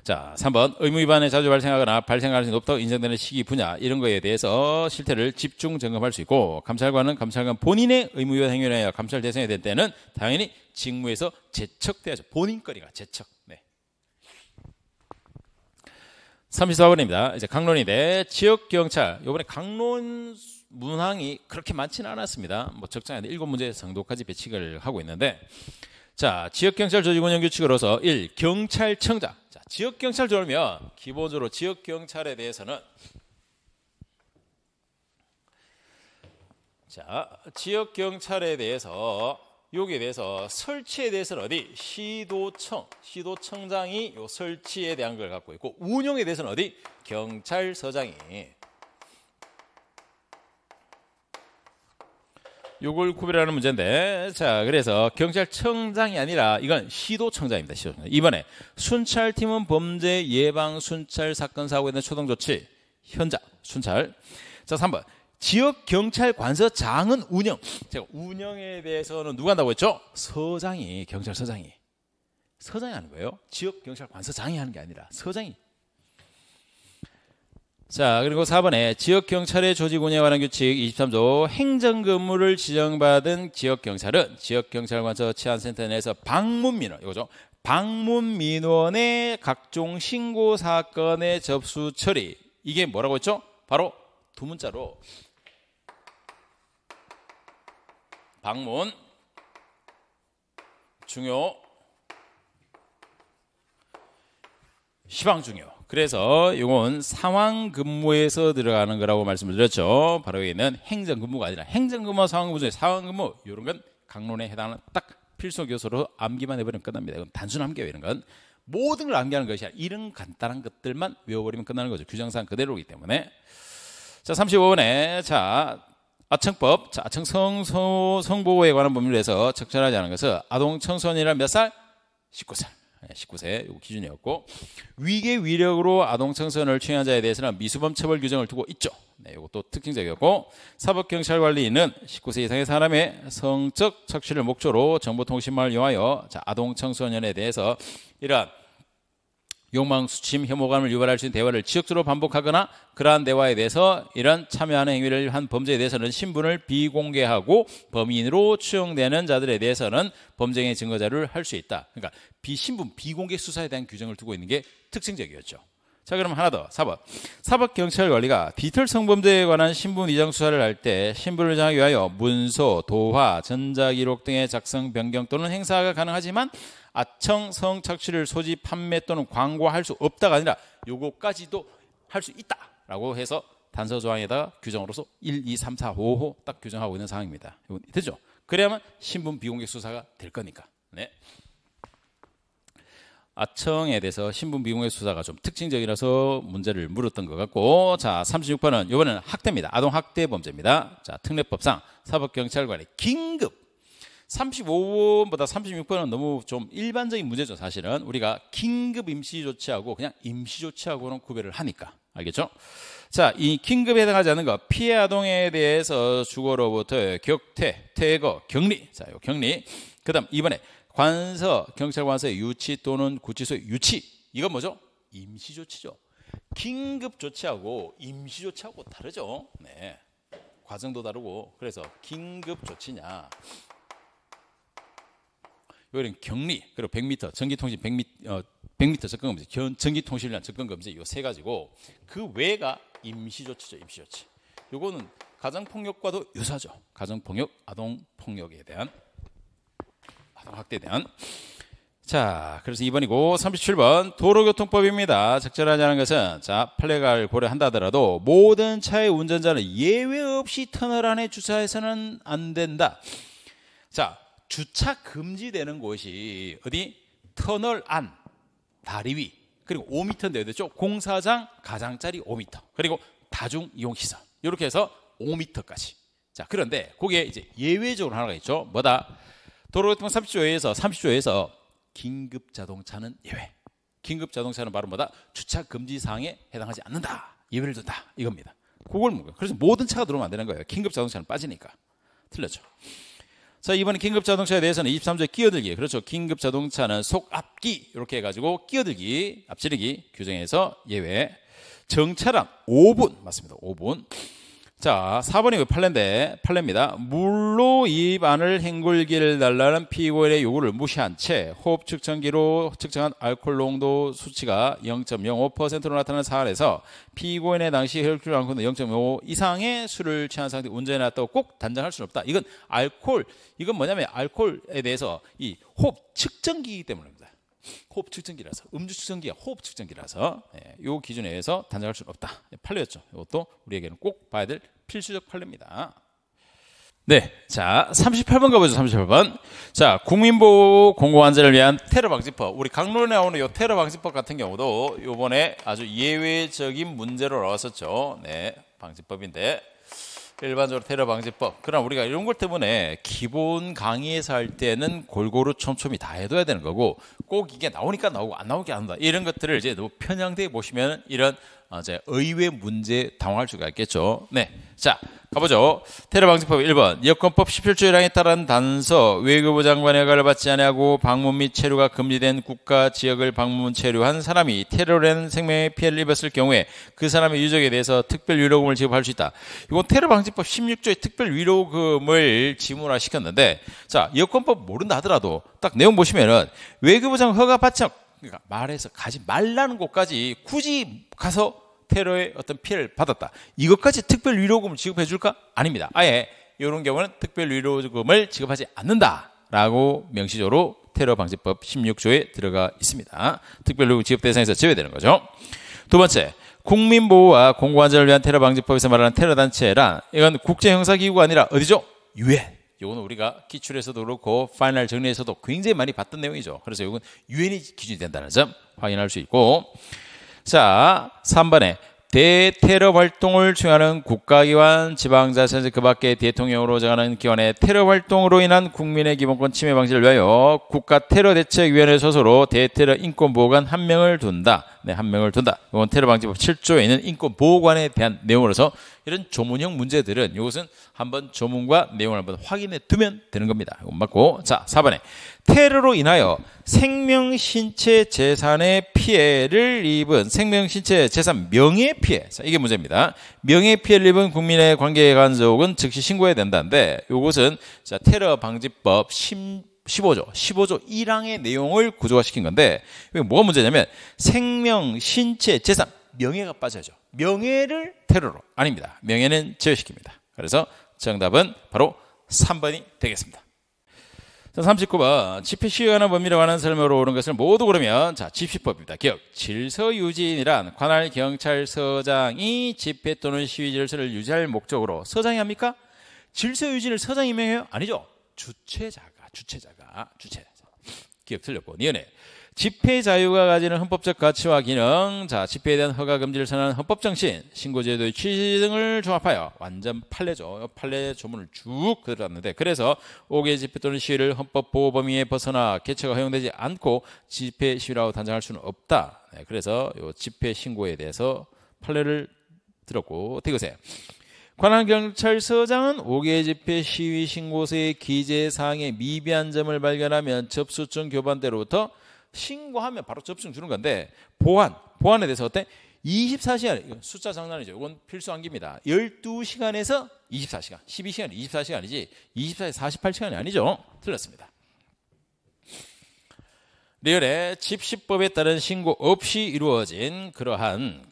자, 3번 의무 위반에 자주 발생하거나 발생할 가능성이 높다고 인정되는 시기 분야, 이런 거에 대해서 실태를 집중 점검할 수 있고, 감찰관은 감찰관 본인의 의무 위반 행위에 의하여 감찰 대상이 될 때는 당연히 직무에서 제척돼야죠. 본인 거리가 제척. 네. 34번입니다. 이제 강론인데, 지역경찰. 이번에 강론 문항이 그렇게 많지는 않았습니다. 뭐 적당히 7문제 정도까지 배치를 하고 있는데, 자, 지역경찰 조직운영 규칙으로서 1. 경찰청장. 자, 지역경찰 조르면 기본적으로 지역경찰에 대해서는, 자, 지역경찰에 대해서, 여기에 대해서 설치에 대해서는 어디? 시도청장이 요 설치에 대한 걸 갖고 있고, 운영에 대해서는 어디? 경찰서장이. 요걸 구별하는 문제인데, 자, 그래서 경찰청장이 아니라 이건 시도청장입니다. 시도청장. 이번에 순찰팀은 범죄 예방, 순찰, 사건, 사고에 대한 초동 조치, 현장, 순찰. 자, 3번. 지역경찰관서장은 운영. 제가 운영에 대해서는 누가 한다고 했죠? 서장이, 경찰서장이. 서장이 하는 거예요. 지역경찰관서장이 하는 게 아니라 서장이. 자, 그리고 4번에 지역경찰의 조직 운영에 관한 규칙 23조, 행정근무를 지정받은 지역경찰은 지역경찰관서 치안센터 내에서 방문민원, 이거죠. 방문민원의 각종 신고 사건의 접수 처리. 이게 뭐라고 했죠? 바로 두 문자로 방문, 중요, 시방 중요. 그래서 이건 상황 근무에서 들어가는 거라고 말씀을 드렸죠. 바로 여기는 행정근무가 아니라 행정근무와 상황근무 중에 상황근무, 이런 건 강론에 해당하는 딱 필수 교수로 암기만 해버리면 끝납니다. 이건 단순 암기예요. 이런 건 모든 걸 암기하는 것이 아니라 이런 간단한 것들만 외워버리면 끝나는 거죠. 규정상 그대로이기 때문에. 자, 35번에 자, 아청법, 자, 아청 성보호에 관한 법률에서 적절하지 않은 것은 아동 청소년이란 몇 살? 19살. 19세 요 기준이었고, 위계 위력으로 아동 청소년을 추행한 자에 대해서는 미수범 처벌 규정을 두고 있죠. 네, 이것도 특징적이었고, 사법경찰관리는 19세 이상의 사람의 성적 착취를 목적으로 정보통신망을 이용하여 자, 아동 청소년에 대해서 이러한 욕망, 수침, 혐오감을 유발할 수 있는 대화를 지속적으로 반복하거나 그러한 대화에 대해서 이런 참여하는 행위를 한 범죄에 대해서는 신분을 비공개하고 범인으로 추정되는 자들에 대해서는 범죄의 증거자료를 할 수 있다. 그러니까 비신분, 비공개 수사에 대한 규정을 두고 있는 게 특징적이었죠. 자, 그럼 하나 더. 4번. 사법경찰관리가 디지털 성범죄에 관한 신분 이장 수사를 할 때 신분을 정하기 위하여 문서, 도화, 전자기록 등의 작성, 변경 또는 행사가 가능하지만 아청 성착취를 소지, 판매 또는 광고할 수 없다가 아니라 요거까지도 할 수 있다라고 해서 단서 조항에다가 규정으로서 1, 2, 3, 4, 5호 딱 규정하고 있는 상황입니다. 되죠? 그래야만 신분 비공개 수사가 될 거니까. 네. 아청에 대해서 신분 비공개 수사가 좀 특징적이라서 문제를 물었던 것 같고, 자, 36번은 이번에는 학대입니다. 아동 학대 범죄입니다. 자, 특례법상 사법경찰관의 긴급 35번보다 36번은 너무 좀 일반적인 문제죠. 사실은 우리가 긴급 임시조치하고 그냥 임시조치하고는 구별을 하니까. 알겠죠? 자, 이 긴급에 해당하지 않는 거, 피해 아동에 대해서 주거로부터 격퇴, 퇴거, 격리. 자, 요 격리. 그 다음 2번에 관서, 경찰관서의 유치 또는 구치소의 유치. 이건 뭐죠? 임시조치죠. 긴급조치하고 임시조치하고 다르죠. 네. 과정도 다르고. 그래서 긴급조치냐. 여기는 격리, 그리고 100m, 전기통신 100m 접근금지, 전기통신량 접근금지 이 세 가지고 그 외가 임시조치죠. 임시조치. 요거는 가정폭력과도 유사하죠. 가정폭력, 아동폭력에 대한 아동학대에 대한. 자, 그래서 2번이고 37번 도로교통법입니다. 적절하지 않은 것은 자, 판례가를 고려한다 하더라도 모든 차의 운전자는 예외 없이 터널 안에 주차해서는 안 된다. 자, 주차 금지되는 곳이 어디? 터널 안, 다리 위, 그리고 5m인데 되죠. 공사장, 가장자리 5m, 그리고 다중이용시설 이렇게 해서 5m까지. 자, 그런데 거기에 이제 예외적으로 하나가 있죠. 뭐다? 도로교통 30조에서 긴급자동차는 예외. 긴급자동차는 바로 뭐다? 주차 금지 사항에 해당하지 않는다. 예외를 둔다. 이겁니다. 그걸 묻는 거예요. 그래서 모든 차가 들어오면 안 되는 거예요. 긴급자동차는 빠지니까. 틀렸죠. 자, 이번에 긴급자동차에 대해서는 23조의 끼어들기. 그렇죠. 긴급자동차는 속앞기 이렇게 해가지고 끼어들기, 앞지르기 규정에서 예외. 정차량 5분 맞습니다. 5분. 자, 4번이 판례입니다. 물로 입 안을 헹굴기를 달라는 피고인의 요구를 무시한 채 호흡 측정기로 측정한 알코올 농도 수치가 0.05%로 나타나는 사안에서 피고인의 당시 혈중 알코올 0.5 이상의 술을 취한 상태 운전해 놨다고 꼭 단정할 수는 없다. 이건 이건 뭐냐면 알코올에 대해서 이 호흡 측정기이기 때문입니다. 호흡 측정기라서, 음주 측정기가 호흡 측정기라서 이 기준에 의해서 단정할 수는 없다. 판례였죠. 이것도 우리에게는 꼭 봐야 될 필수적 판례입니다. 네, 자 38번 가보죠. 38번. 자, 국민보호 공공안전을 위한 테러방지법. 우리 강론에 나오는 이 테러방지법 같은 경우도 이번에 아주 예외적인 문제로 나왔었죠. 네, 방지법인데. 일반적으로 테러방지법. 그럼 우리가 이런 것 때문에 기본 강의에서 할 때는 골고루 촘촘히 다 해둬야 되는 거고 꼭 이게 나오니까 나오고 안 나오게 안 한다. 이런 것들을 이제 너무 편향되게 보시면 이런 이제 의외 문제 당황할 수가 있겠죠. 네. 자, 가보죠. 테러방지법 1번. 여권법 17조 1항에 따른 단서 외교부 장관의 허가를 받지 아니하고 방문 및 체류가 금지된 국가 지역을 방문 체류한 사람이 테러로 인한 생명의 피해를 입었을 경우에 그 사람의 유족에 대해서 특별 위로금을 지급할 수 있다. 이건 테러방지법 16조의 특별 위로금을 지문화시켰는데 자, 여권법 모른다 하더라도 딱 내용 보시면은 외교부 장관 허가 받지 않고 그러니까 말해서 가지 말라는 곳까지 굳이 가서 테러의 어떤 피해를 받았다. 이것까지 특별 위로금을 지급해 줄까? 아닙니다. 아예 이런 경우는 특별 위로금을 지급하지 않는다라고 명시적으로 테러방지법 16조에 들어가 있습니다. 특별 위로금 지급 대상에서 제외되는 거죠. 두 번째, 국민보호와 공공안전을 위한 테러방지법에서 말하는 테러단체란 이건 국제형사기구가 아니라 어디죠? 유엔. 이거는 우리가 기출에서도 그렇고 파이널 정리에서도 굉장히 많이 봤던 내용이죠. 그래서 이건 유엔이 기준이 된다는 점 확인할 수 있고 자, 3번에 대테러 활동을 추진하는 국가기관, 지방자치단체 그 밖에 대통령으로 정하는 기관의 테러 활동으로 인한 국민의 기본권 침해 방지를 위하여 국가테러대책위원회 소속으로 대테러 인권보호관 1명을 둔다. 네, 1명을 둔다. 이건 테러방지법 7조에 있는 인권보호관에 대한 내용으로서 이런 조문형 문제들은 이것은 한번 조문과 내용을 한번 확인해 두면 되는 겁니다. 이건 맞고. 자, 4번에 테러로 인하여 생명, 신체, 재산의 피해를 입은 생명, 신체, 재산, 명예 피해. 자, 이게 문제입니다. 명예 피해를 입은 국민의 관계 간섭은 즉시 신고해야 된다는데 이것은 자, 테러 방지법 15조 1항의 내용을 구조화시킨 건데 이게 뭐가 문제냐면 생명, 신체, 재산, 명예가 빠져야죠. 명예를 테러로 아닙니다. 명예는 제외시킵니다. 그래서 정답은 바로 3번이 되겠습니다. 자, 39번. 집회 시효하는 범위를 관한 설명으로 옳은 것을 모두 고르면 자, 집시법입니다. 기억. 질서유지인이란 관할 경찰서장이 집회 또는 시위 질서를 유지할 목적으로 서장이 합니까? 질서유지를 서장이 명해요? 아니죠. 주최자가. 기억 틀렸고. 니은에 집회 자유가 가지는 헌법적 가치와 기능, 자, 집회에 대한 허가 금지를 선언하는 헌법 정신, 신고제도의 취지 등을 종합하여 완전 판례죠. 판례 조문을 쭉 그려놨는데, 그래서 5개 집회 또는 시위를 헌법 보호 범위에 벗어나 개최가 허용되지 않고 집회 시위라고 단정할 수는 없다. 네, 그래서 요 집회 신고에 대해서 판례를 들었고, 어떻게 보세요? 관할 경찰서장은 5개 집회 시위 신고서의 기재사항에 미비한 점을 발견하면 접수증 교반대로부터 신고하면 바로 접수증 주는 건데, 보안에 대해서 어때? 24시간, 이건 숫자 장난이죠. 이건 필수 암기입니다. 12시간에서 24시간, 12시간, 24시간이지 24에서 48시간이 아니죠. 틀렸습니다. 리얼의 집시법에 따른 신고 없이 이루어진 그러한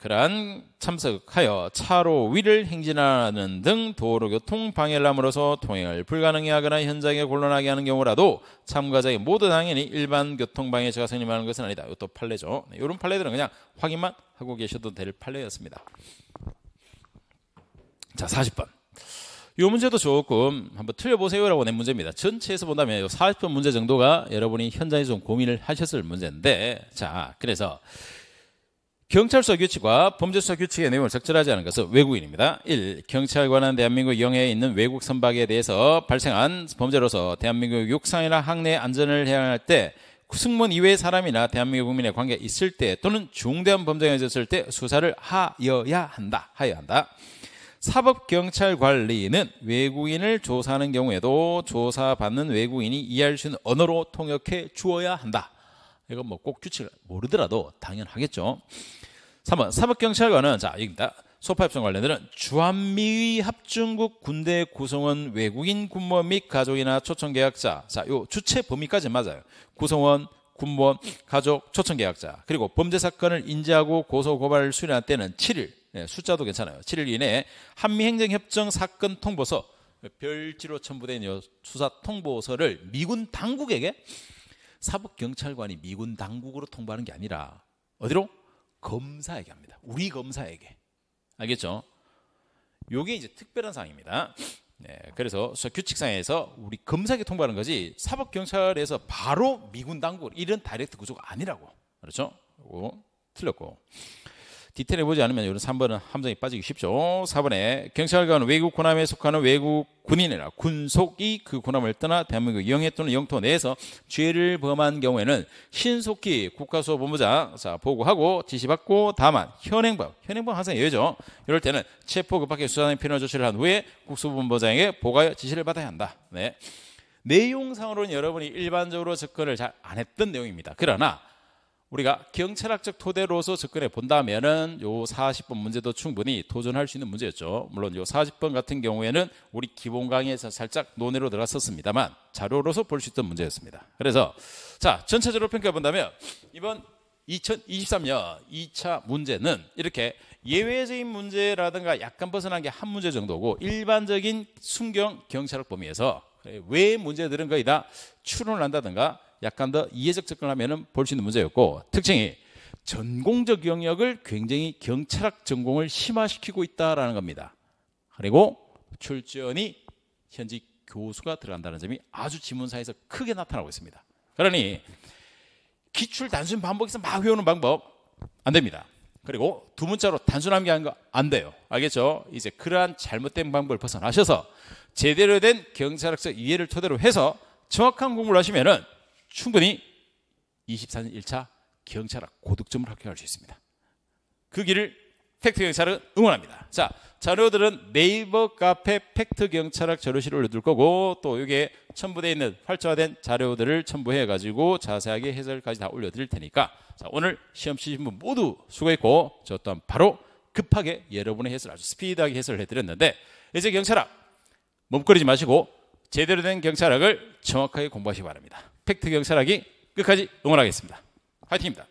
참석하여 차로 위를 행진하는 등 도로교통 방해를 함으로써 통행을 불가능히 하거나 현장에 곤란하게 하는 경우라도 참가자의 모두 당연히 일반 교통방해죄가 성립하는 것은 아니다. 이것도 판례죠. 이런 판례들은 그냥 확인만 하고 계셔도 될 판례였습니다. 자, 40번. 이 문제도 조금 한번 틀려보세요라고 낸 문제입니다. 전체에서 본다면 40번 문제 정도가 여러분이 현장에서 좀 고민을 하셨을 문제인데, 자, 그래서 경찰서 규칙과 범죄수사 규칙의 내용을 적절하지 않은 것은 외국인입니다. 1. 경찰관은 대한민국 영해에 있는 외국 선박에 대해서 발생한 범죄로서 대한민국 육상이나 항내 안전을 해양할 때 승무원 이외의 사람이나 대한민국 국민의 관계가 있을 때 또는 중대한 범죄가 있었을 때 수사를 하여야 한다. 사법경찰관리는 외국인을 조사하는 경우에도 조사받는 외국인이 이해할 수 있는 언어로 통역해 주어야 한다. 이건 뭐 꼭 규칙을 모르더라도 당연하겠죠. 3번 사법경찰관은, 자, 여기입니다. 소파협정 관련들은 주한미 합중국 군대 구성원 외국인 군무원 및 가족이나 초청계약자, 자, 요 주체 범위까지 맞아요. 구성원, 군무원, 가족, 초청계약자, 그리고 범죄사건을 인지하고 고소고발을 수리할 때는 7일, 네, 숫자도 괜찮아요. 7일 이내에 한미행정협정 사건 통보서, 별지로 첨부된 수사 통보서를 미군 당국에게, 사법경찰관이 미군 당국으로 통보하는 게 아니라 어디로? 검사에게 합니다. 우리 검사에게. 알겠죠? 요게 이제 특별한 사항입니다. 네, 그래서 규칙상에서 우리 검사에게 통보하는 거지 사법경찰에서 바로 미군 당국, 이런 다이렉트 구조가 아니라고. 그렇죠? 이거 틀렸고. 디테일해 보지 않으면 이런 3번은 함정이 빠지기 쉽죠. 4번에 경찰관은 외국 군함에 속하는 외국 군인이나 군속이 그 군함을 떠나 대한민국 영해 또는 영토 내에서 죄를 범한 경우에는 신속히 국가수사본부장 보고하고 지시받고, 다만 현행범 항상 예외죠. 이럴 때는 체포 급하게 수사에 필요한 조치를 한 후에 국수본부장에게 보고하여 지시를 받아야 한다. 네. 내용상으로는 여러분이 일반적으로 접근을 잘 안 했던 내용입니다. 그러나 우리가 경찰학적 토대로서 접근해 본다면은 요 40번 문제도 충분히 도전할 수 있는 문제였죠. 물론 요 40번 같은 경우에는 우리 기본 강의에서 살짝 논의로 들어갔었습니다만 자료로서 볼 수 있던 문제였습니다. 그래서 자, 전체적으로 평가해 본다면 이번 2023년 2차 문제는 이렇게 예외적인 문제라든가 약간 벗어난 게 한 문제 정도고, 일반적인 순경 경찰학 범위에서 외 문제들은 거의 다 추론을 한다든가 약간 더 이해적 접근을 하면 볼 수 있는 문제였고, 특징이 전공적 영역을 굉장히 경찰학 전공을 심화시키고 있다는 겁니다. 그리고 출전이 현직 교수가 들어간다는 점이 아주 지문사에서 크게 나타나고 있습니다. 그러니 기출 단순 반복해서 막 외우는 방법 안 됩니다. 그리고 두 문자로 단순 암기하는 거 안 돼요. 알겠죠? 이제 그러한 잘못된 방법을 벗어나셔서 제대로 된 경찰학적 이해를 토대로 해서 정확한 공부를 하시면은 충분히 24년 1차 경찰학 고득점을 합격할 수 있습니다. 그 길을 팩트경찰은 응원합니다. 자, 자료들은 네이버 카페 팩트경찰학 자료실을 올려둘 거고, 또 이게 첨부되어 있는 활성화된 자료들을 첨부해가지고 자세하게 해설까지 다 올려드릴 테니까, 자, 오늘 시험 치신 분 모두 수고했고, 저 또한 바로 급하게 여러분의 해설 아주 스피드하게 해설을 해드렸는데, 이제 경찰학 멈거리지 마시고 제대로 된 경찰학을 정확하게 공부하시기 바랍니다. 팩트 경찰학이 끝까지 응원하겠습니다. 화이팅입니다.